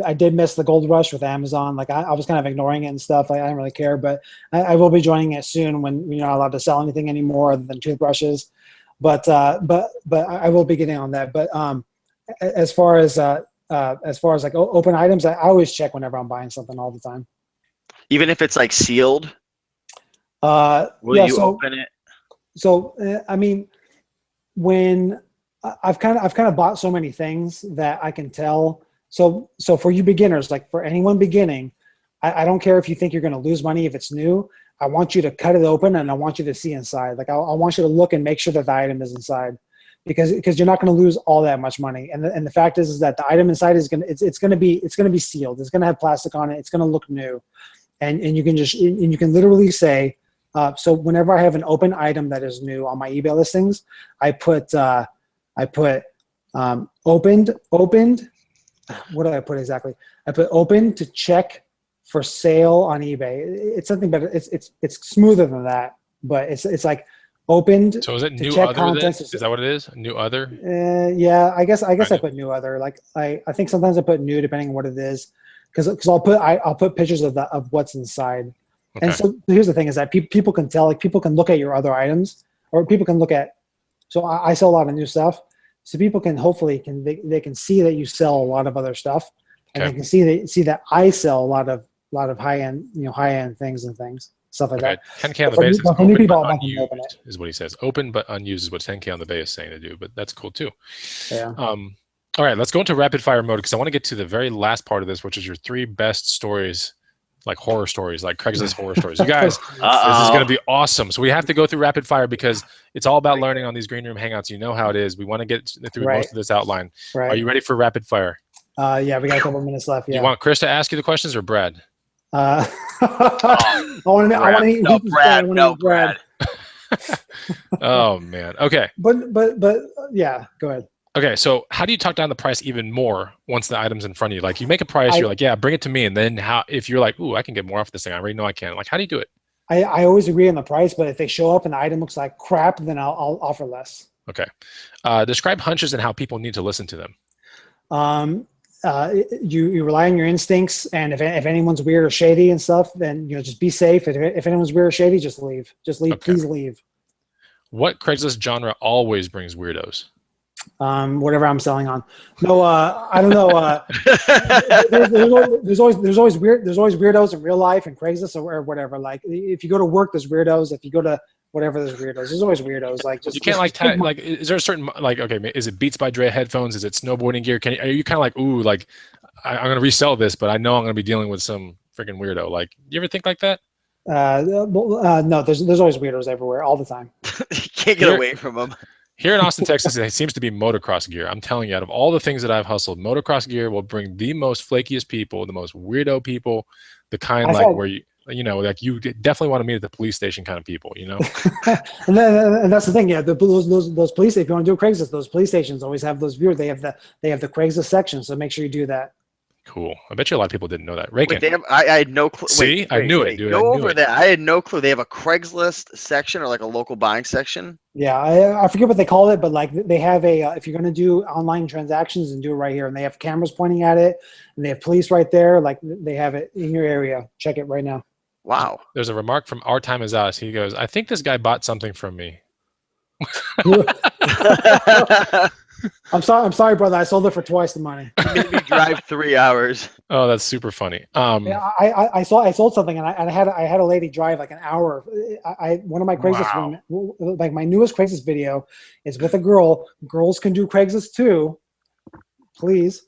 I did miss the gold rush with Amazon. Like I was kind of ignoring it and stuff. Like, I didn't really care, but I will be joining it soon when you're not allowed to sell anything anymore other than toothbrushes. But I will be getting on that. But as far as like open items, I always check whenever I'm buying something all the time. Even if it's like sealed? Will you open it? So I mean, when I've kind of bought so many things that I can tell. So for you beginners, like for anyone beginning, I don't care if you think you're going to lose money if it's new. I want you to cut it open and I want you to see inside. Like I want you to look and make sure that the item is inside, because you're not going to lose all that much money. And the fact is that the item inside is going to be sealed. It's going to have plastic on it. It's going to look new, and you can literally say. So whenever I have an open item that is new on my eBay listings, I put opened. What did I put exactly? I put open to check for sale on eBay. It's something better. It's smoother than that, but it's like opened. So is it new check other? contents. Is that what it is? New other? Yeah, I guess I put new other. Like I think sometimes I put new depending on what it is, because I'll put pictures of what's inside. Okay. And so here's the thing: is that people can tell, like people can look at your other items or people can look at. So I sell a lot of new stuff, so people can hopefully they can see that you sell a lot of other stuff, and they can see that I sell a lot of high end things stuff like that. 10K on the base is for new people, I want them to open unused, it. is what he says. Open but unused is what 10K on the base is saying to do, but that's cool too. Yeah. All right, let's go into rapid fire mode because I want to get to the very last part of this, which is your 3 best stories, like horror stories, like Craigslist horror stories. You guys, this is going to be awesome. So we have to go through rapid fire because it's all about learning on these green room hangouts. You know how it is. We want to get through most of this outline. Right. Are you ready for rapid fire? Yeah, we got a couple minutes left. Yeah. You want Chris to ask you the questions or Brad? I want to Brad. Oh man. Okay. But yeah, go ahead. Okay, so how do you talk down the price even more once the item's in front of you? Like you make a price, you're like, yeah, bring it to me, and then if you're like, ooh, I can get more off this thing, I already know I can. Like, how do you do it? I always agree on the price, but if they show up and the item looks like crap, then I'll offer less. Okay. Describe hunches and how people need to listen to them. You rely on your instincts, and if anyone's weird or shady and stuff, then just be safe. If anyone's weird or shady, just leave. Just leave. Okay. Please leave. What Craigslist genre always brings weirdos? Whatever I'm selling on. No, I don't know. There's always weirdos in real life and Craigslist or whatever. Like if you go to work, there's weirdos. If you go to whatever, there's weirdos. There's always weirdos. Like you can't like is there a certain okay? Is it Beats by Dre headphones? Is it snowboarding gear? Are you kind of like ooh like I'm gonna resell this, but I know I'm gonna be dealing with some freaking weirdo. Like you ever think like that? No. There's always weirdos everywhere all the time. You can't get away from them. Here in Austin, Texas, it seems to be motocross gear. I'm telling you, out of all the things that I've hustled, motocross gear will bring the most flakiest people, the most weirdo people, the kind where like you definitely want to meet at the police station kind of people, you know? and that's the thing, yeah. Those police, if you want to do a Craigslist, those police stations always have those viewers. They have the Craigslist section, so make sure you do that. Cool. I bet you a lot of people didn't know that. Wait, I had no clue. See, I knew it, dude. Go over that. I had no clue. They have a Craigslist section or like a local buying section. Yeah, I forget what they call it, but like they have if you're going to do online transactions, and do it right here, and they have cameras pointing at it, and they have police right there. Like they have it in your area. Check it right now. Wow. There's a remark from Our Time Is Us. He goes, I think this guy bought something from me. I'm sorry, brother. I sold it for twice the money. Made me drive 3 hours. Oh, that's super funny. Yeah, I sold something, and I had a lady drive like an hour. One of my Craigslist, like my newest Craigslist video, is with a girl. Girls can do Craigslist too. Please,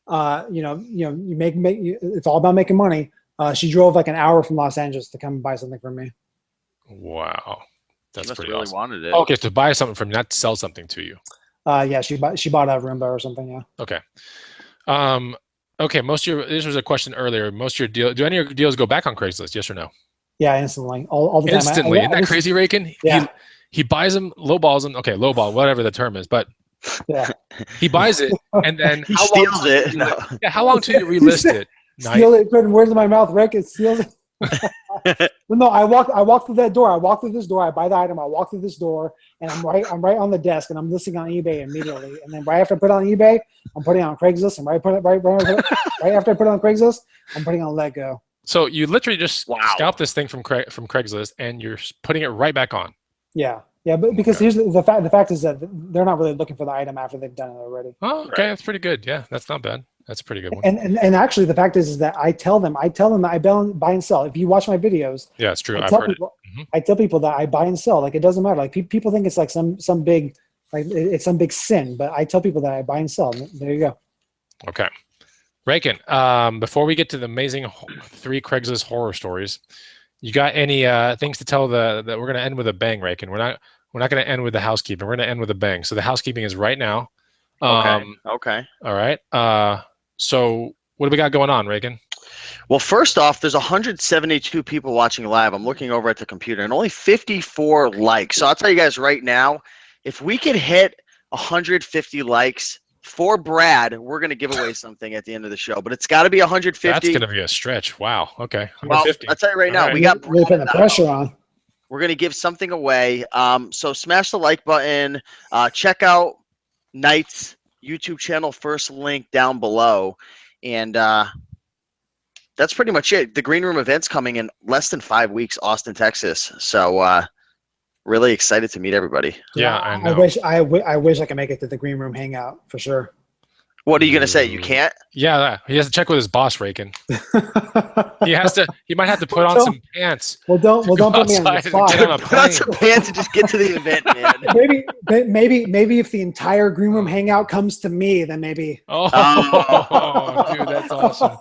you make it's all about making money. She drove like an hour from Los Angeles to come buy something from me. Wow, that's pretty really awesome. Wanted it. Oh, okay, to buy something from you, not to sell something to you. Yeah, she bought a Roomba or something. Yeah. Okay. Okay. This was a question earlier. Most of your deals, do any of your deals go back on Craigslist? Yes or no? Yeah, instantly, all the time. Instantly, isn't that crazy, Rakin? Yeah. He buys them, lowballs them. Okay, lowball, whatever the term is, but yeah, he buys it and then he steals it. Yeah, how long till you relist it? Steal it, put words in my mouth, Rick. It steals it. No, I walk through that door. I walk through this door. I buy the item. I walk through this door, and I'm right on the desk, and I'm listing on eBay immediately. And then right after I put it on eBay, I'm putting it on Craigslist. And right after I put it on Craigslist, I'm putting it on Let Go. So you literally just scalp this thing from Craigslist, and you're putting it right back on. Yeah, but because here's the fact. The fact is that they're not really looking for the item after they've done it already. Oh, okay, that's pretty good. Yeah, that's not bad. That's a pretty good one. And actually, the fact is that I tell them that I buy and sell. If you watch my videos, yeah, it's true. I tell people that I buy and sell. Like it doesn't matter. Like people think it's like some big, like it's some big sin, but I tell people that I buy and sell. There you go. Okay, Rakin. Before we get to the amazing 3 Craigslist horror stories, you got any things to tell that we're going to end with a bang, Rakin? We're not going to end with the housekeeping. We're going to end with a bang. So the housekeeping is right now. Okay. All right. So what do we got going on, Rakin? Well, first off, there's 172 people watching live. I'm looking over at the computer and only 54 likes. So I'll tell you guys right now, if we could hit 150 likes for Brad, we're going to give away something at the end of the show, but it's got to be 150. That's going to be a stretch. Wow. Okay. Well, I'll tell you right now, we got really putting the pressure on. We're going to give something away. So smash the like button, check out Knight's YouTube channel, first link down below, and that's pretty much it. The Green Room event's coming in less than 5 weeks, Austin, Texas. So Really excited to meet everybody. Yeah, I know. I wish I could make it to the green room hangout for sure. What are you gonna say? You can't? Yeah, he has to check with his boss, Rakin. He might have to put on some pants. Well, don't put me on the outside and spot. get on a Put on plane. some pants and just get to the event, man. Maybe if the entire green room hangout comes to me, then maybe. Oh, dude, that's awesome.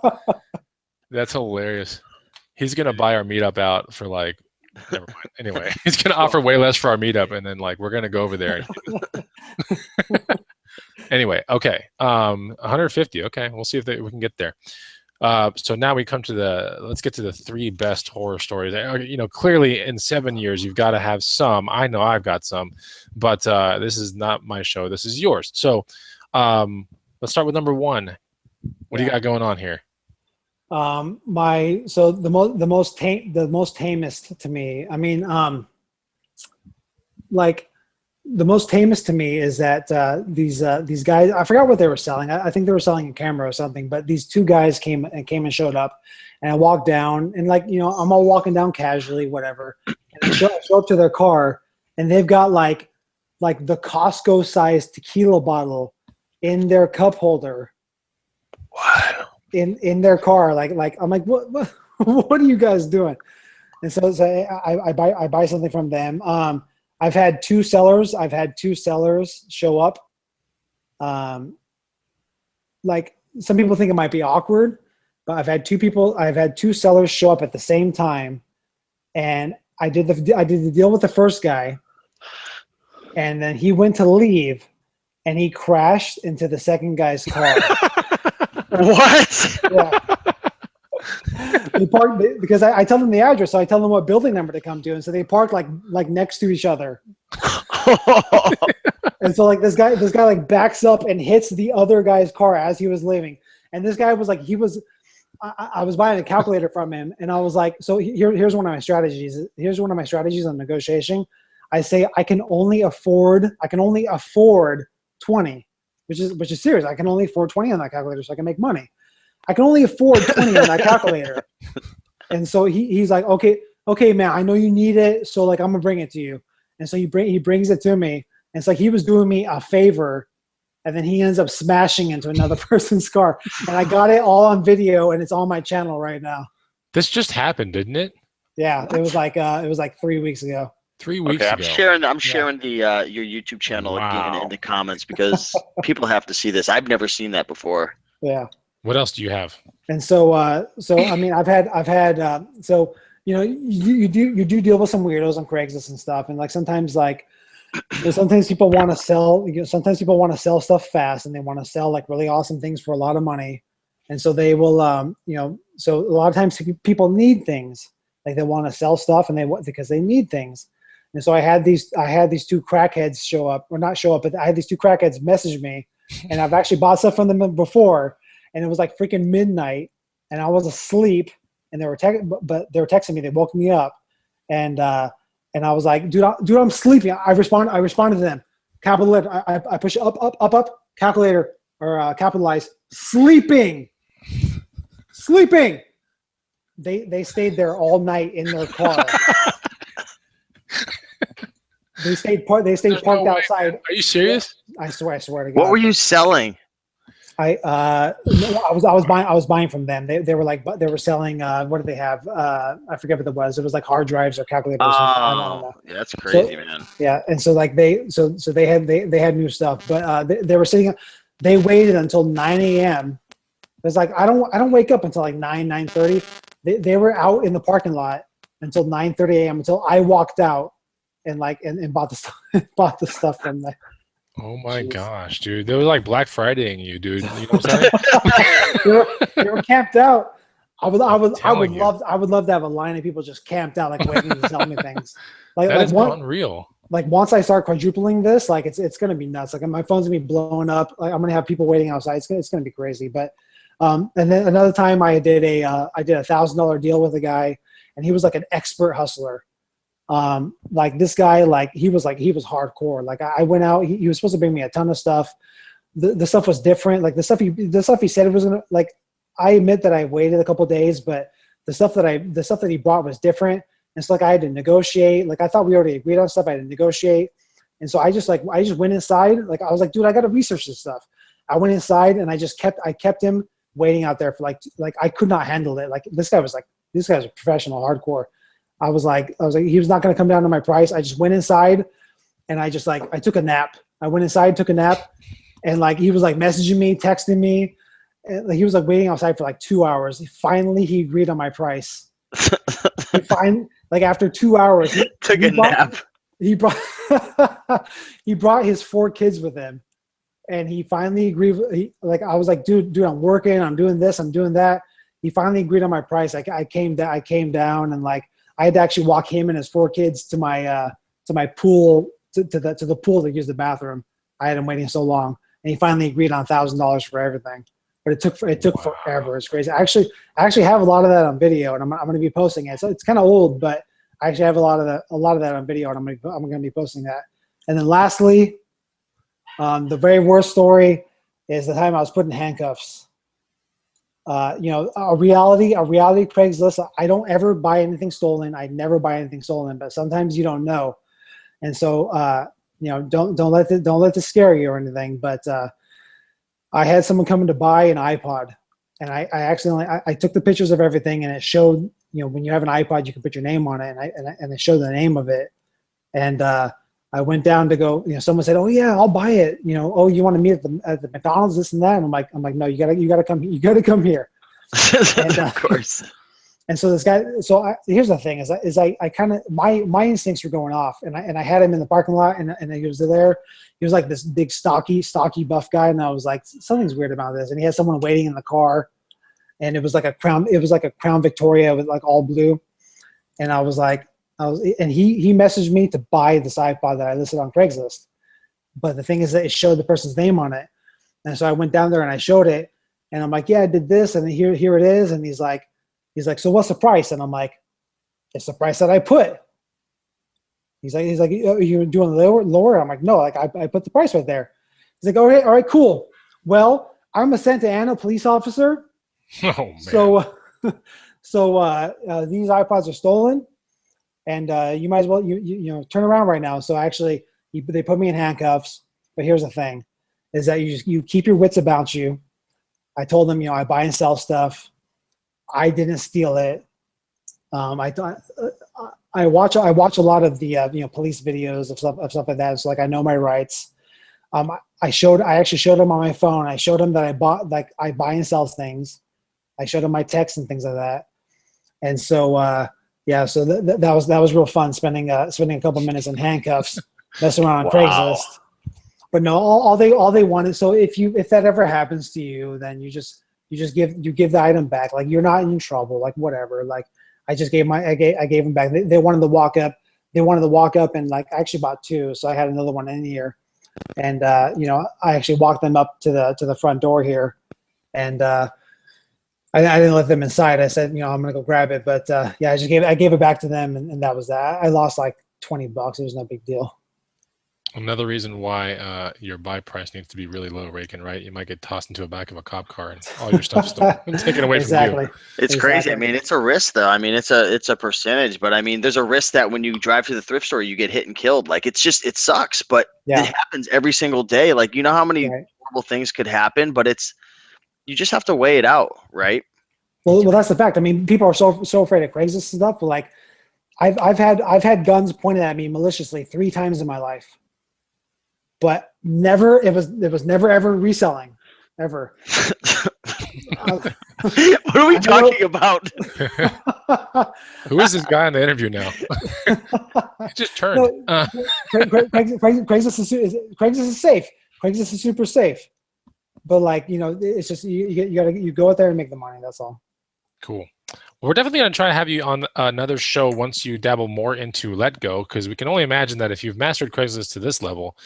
That's hilarious. He's gonna buy our meetup out for like, never mind. Anyway, he's gonna offer way less for our meetup, and then like we're gonna go over there. Anyway, okay, 150. Okay, we'll see if we can get there. So now we come to let's get to the 3 best horror stories. You know, clearly in 7 years you've got to have some. I know I've got some, but this is not my show. This is yours. So let's start with number 1. What do you got going on here? The most tamest to me. I mean, like the most tamest to me is that these guys. I forgot what they were selling. I think they were selling a camera or something. But these 2 guys came and showed up, and I walked down, and like, you know, I'm all walking down casually, whatever. And I show up to their car, and they've got like the Costco sized tequila bottle in their cup holder. Wow. In their car, like I'm like, what are you guys doing? And so I buy something from them. I've had 2 sellers show up. Like, some people think it might be awkward, but I've had 2 sellers show up at the same time, and I did the deal with the first guy, and then he went to leave, and he crashed into the second guy's car. What? Yeah. They parked because I tell them the address, so I tell them what building number to come to, and so they park like next to each other. And so like this guy like backs up and hits the other guy's car as he was leaving. And this guy was like, I was buying a calculator from him, and I was like, so here's one of my strategies. Here's one of my strategies on negotiation. I say I can only afford 20, which is serious. I can only afford 20 on that calculator, so I can make money. I can only afford 20 on that calculator. And so he's like, okay, man, I know you need it, so like I'm gonna bring it to you. And so he brings it to me, and it's like he was doing me a favor, and then he ends up smashing into another person's car. And I got it all on video, and it's on my channel right now. This just happened, didn't it? Yeah, it was like 3 weeks ago. 3 weeks ago. I'm sharing the your YouTube channel again in the comments, because people have to see this. I've never seen that before. Yeah. What else do you have? And so I mean, I've had so, you know, you do deal with some weirdos on Craigslist and stuff, and like sometimes people want to sell. You know, sometimes people want to sell stuff fast, and they want to sell like really awesome things for a lot of money, and so they will, you know, so a lot of times people need things, like they want to sell stuff, and because they need things. And so I had these 2 crackheads show up, or not show up, but I had these 2 crackheads message me, and I've actually bought stuff from them before. And it was like freaking midnight, and I was asleep, and they were texting me. They woke me up, and I was like, dude, I'm sleeping. I responded to them, capital letter. I push up, calculator, or capitalize, sleeping. They stayed there all night in their car. They stayed parked outside. Are you serious? I swear to God. What were you selling? I was buying from them. They were selling, what did they have? I forget what it was. It was like hard drives or calculators. I don't know. Yeah, that's crazy, man. Yeah, and so like they had new stuff, but they were sitting. They waited until 9 a.m. It's like I don't wake up until like 9:30. They were out in the parking lot until 9:30 a.m. until I walked out and bought the stuff from there. Oh my gosh, dude! They were like Black Fridaying you, dude. You know what I'm saying? they were camped out. I would love to have a line of people just camped out, like waiting to sell me things. Like that is unreal. Like once I start quadrupling this, like it's gonna be nuts. Like my phone's gonna be blowing up. Like I'm gonna have people waiting outside. It's gonna be crazy. But and then another time I did a $1,000 deal with a guy, and he was like an expert hustler. Like this guy, like he was hardcore. Like I went out, he was supposed to bring me a ton of stuff. The stuff was different. Like the stuff he said it was gonna, like, I admit that I waited a couple days, but the stuff that he brought was different. And so like I had to negotiate. Like I thought we already agreed on stuff. I had to negotiate. And so I just went inside. Like I was like, dude, I got to research this stuff. I went inside and I kept him waiting out there for like I could not handle it. Like this guy was a professional, hardcore. I was like, he was not going to come down to my price. I just went inside and I took a nap. I went inside, took a nap, and like he was like messaging me, texting me. And he was like waiting outside for like 2 hours. Finally, he agreed on my price. Like after 2 hours, he nap. He brought he brought his 4 kids with him, and he finally agreed. I was like, dude, I'm working. I'm doing this. I'm doing that. He finally agreed on my price. I came down, and like I had to actually walk him and his 4 kids to my pool to the pool to use the bathroom. I had him waiting so long, and he finally agreed on $1,000 for everything. But it took forever. It's crazy. I actually have a lot of that on video, and I'm going to be posting it. So it's kind of old, but I actually have a lot of that on video, and I'm going to be posting that. And then lastly, the very worst story is the time I was put in handcuffs. A reality Craigslist. I don't ever buy anything stolen. I never buy anything stolen, but sometimes you don't know, and so don't let this scare you or anything. But I had someone coming to buy an iPod, and I took the pictures of everything, and it showed, when you have an iPod, you can put your name on it, and it showed the name of it. And I went down to go, someone said, "Oh yeah, I'll buy it." "Oh, you want to meet at the McDonald's, this and that?" And I'm like, "No, you gotta come here." And, of course. And so this guy, here's the thing: is I kind of my instincts were going off, and I had him in the parking lot, and he was there. He was like this big stocky buff guy, and I was like, something's weird about this. And he had someone waiting in the car, and it was like a Crown Victoria with like all blue, and he messaged me to buy this iPod that I listed on Craigslist, but the thing is that it showed the person's name on it, and so I went down there and I showed it, and I'm like, yeah, I did this, and here it is, and he's like, so what's the price? And I'm like, it's the price that I put. He's like, "Are you doing lower?" I'm like, no, like I put the price right there. He's like, all right, cool. Well, I'm a Santa Ana police officer. Oh man. So these iPods are stolen, and you might as well you turn around right now. So actually, they put me in handcuffs. But here's the thing: is that you keep your wits about you. I told them, I buy and sell stuff. I didn't steal it. I watch a lot of the police videos of stuff like that. So like I know my rights. I actually showed him on my phone. I showed him that I buy and sell things. I showed him my texts and things like that. And so so that was real fun spending a couple minutes in handcuffs, messing around on Craigslist. But no, all they wanted. So if that ever happens to you, then you give the item back. Like you're not in trouble. Like whatever. Like I just gave them back. They wanted to walk up. And like I actually bought 2, so I had another one in here. And I actually walked them up to the front door here, and I didn't let them inside. I said, I'm gonna go grab it. But I gave it back to them, and that was that. I lost like $20. It was no big deal. Another reason why your buy price needs to be really low, Raken, right? You might get tossed into the back of a cop car and all your stuff stolen and taken away from you. It's crazy. I mean, it's a risk, though. I mean, it's a percentage, but I mean, there's a risk that when you drive to the thrift store, you get hit and killed. Like it sucks, but it happens every single day. Like how many horrible things could happen, but you just have to weigh it out, right? Well, that's the fact. I mean, people are so afraid of Craigslist and stuff. But like, I've had guns pointed at me maliciously 3 times in my life. But never, it was never ever reselling, ever. What are we talking about? Who is this guy in the interview now? He just turned. No, Craigslist is safe. Craigslist is super safe. But like, it's just you go out there and make the money. That's all. Cool. Well, we're definitely going to try to have you on another show once you dabble more into Let Go, because we can only imagine that if you've mastered Craigslist to this level,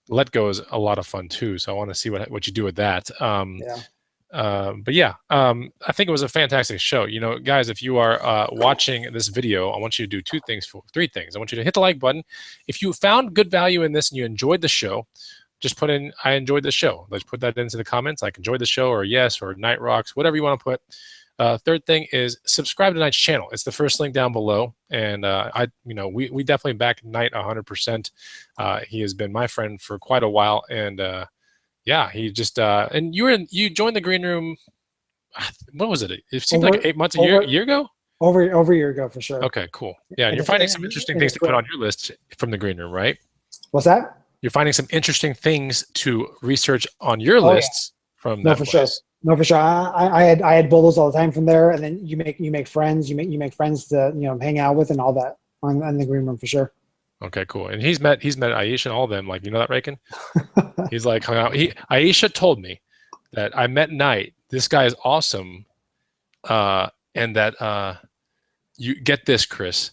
Let Go is a lot of fun too. So I want to see what you do with that. But yeah, I think it was a fantastic show. Guys, if you are watching this video, I want you to do 3 things. I want you to hit the like button. If you found good value in this and you enjoyed the show, just put in, I enjoyed the show. Let's put that into the comments. Like enjoyed the show, or yes, or Night Rocks, whatever you want to put. Third thing is subscribe to Knight's channel. It's the first link down below, and we definitely back Knight 100%. He has been my friend for quite a while, and yeah, he just and you joined the green room. What was it? It seemed like 8 months, a year ago. Over a year ago, for sure. Okay, cool. Yeah, and you're finding some interesting things to put on your list from the green room, right? What's that? You're finding some interesting things to research on your lists from that place. Sure. No, for sure. I had bubbles all the time from there, and then you make friends. You make friends to hang out with and all that on the green room for sure. Okay, cool. And he's met Aisha and all of them. Like, you know that, Raken? He's like hung out. Aisha told me that I met Knight. This guy is awesome, and that you get this, Chris.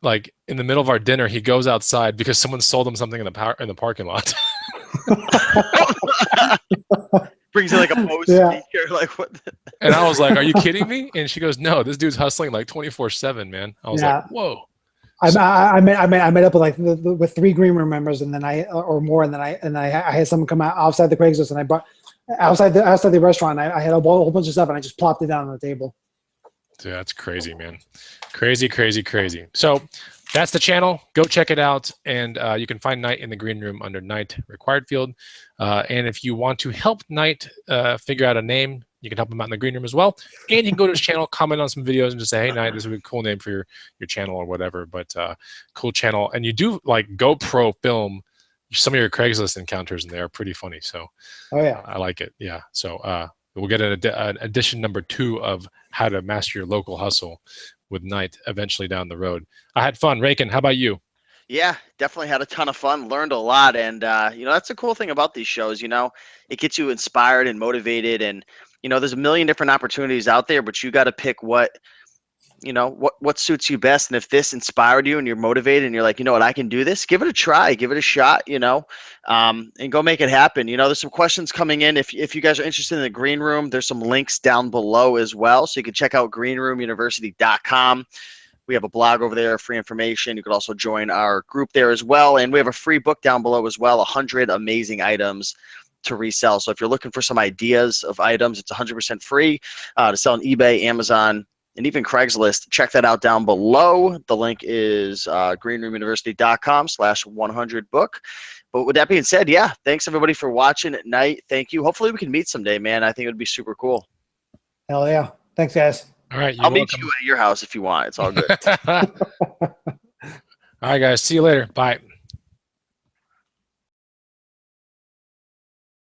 Like in the middle of our dinner, he goes outside because someone sold him something in the parking lot. Brings in like a post speaker, like what? And I was like, "Are you kidding me?" And she goes, "No, this dude's hustling like 24/7, man." I was like, "Whoa." I met up with 3 green room members, and then I had someone come out outside the Craigslist, and I brought outside the restaurant. I had a whole bunch of stuff, and I just plopped it down on the table. Dude, that's crazy, man. Crazy. So that's the channel. Go check it out. And you can find Knight in the green room under Knight Required Field. And if you want to help Knight figure out a name, you can help him out in the green room as well. And you can go to his channel, comment on some videos, and just say, "Hey, Knight, this would be a cool name for your channel," or whatever. But cool channel. And you do like GoPro film some of your Craigslist encounters, and they are pretty funny. So I like it. Yeah. So we'll get an edition number 2 of how to master your local hustle with Knight eventually down the road. I had fun. Raken, how about you? Yeah, definitely had a ton of fun, learned a lot. And, that's the cool thing about these shows, it gets you inspired and motivated. And, there's a million different opportunities out there, but you got to pick what suits you best. And if this inspired you and you're motivated and you're like, I can do this, give it a try, give it a shot, and go make it happen. There's some questions coming in. If you guys are interested in the green room, there's some links down below as well. So you can check out greenroomuniversity.com. We have a blog over there, free information. You could also join our group there as well. And we have a free book down below as well, 100 amazing items to resell. So if you're looking for some ideas of items, it's 100% free to sell on eBay, Amazon, and even Craigslist. Check that out down below. The link is greenroomuniversity.com/100book. But with that being said, thanks everybody for watching at night. Thank you. Hopefully we can meet someday, man. I think it would be super cool. Hell yeah. Thanks, guys. All right. I'll meet you at your house if you want. It's all good. All right, guys. See you later. Bye.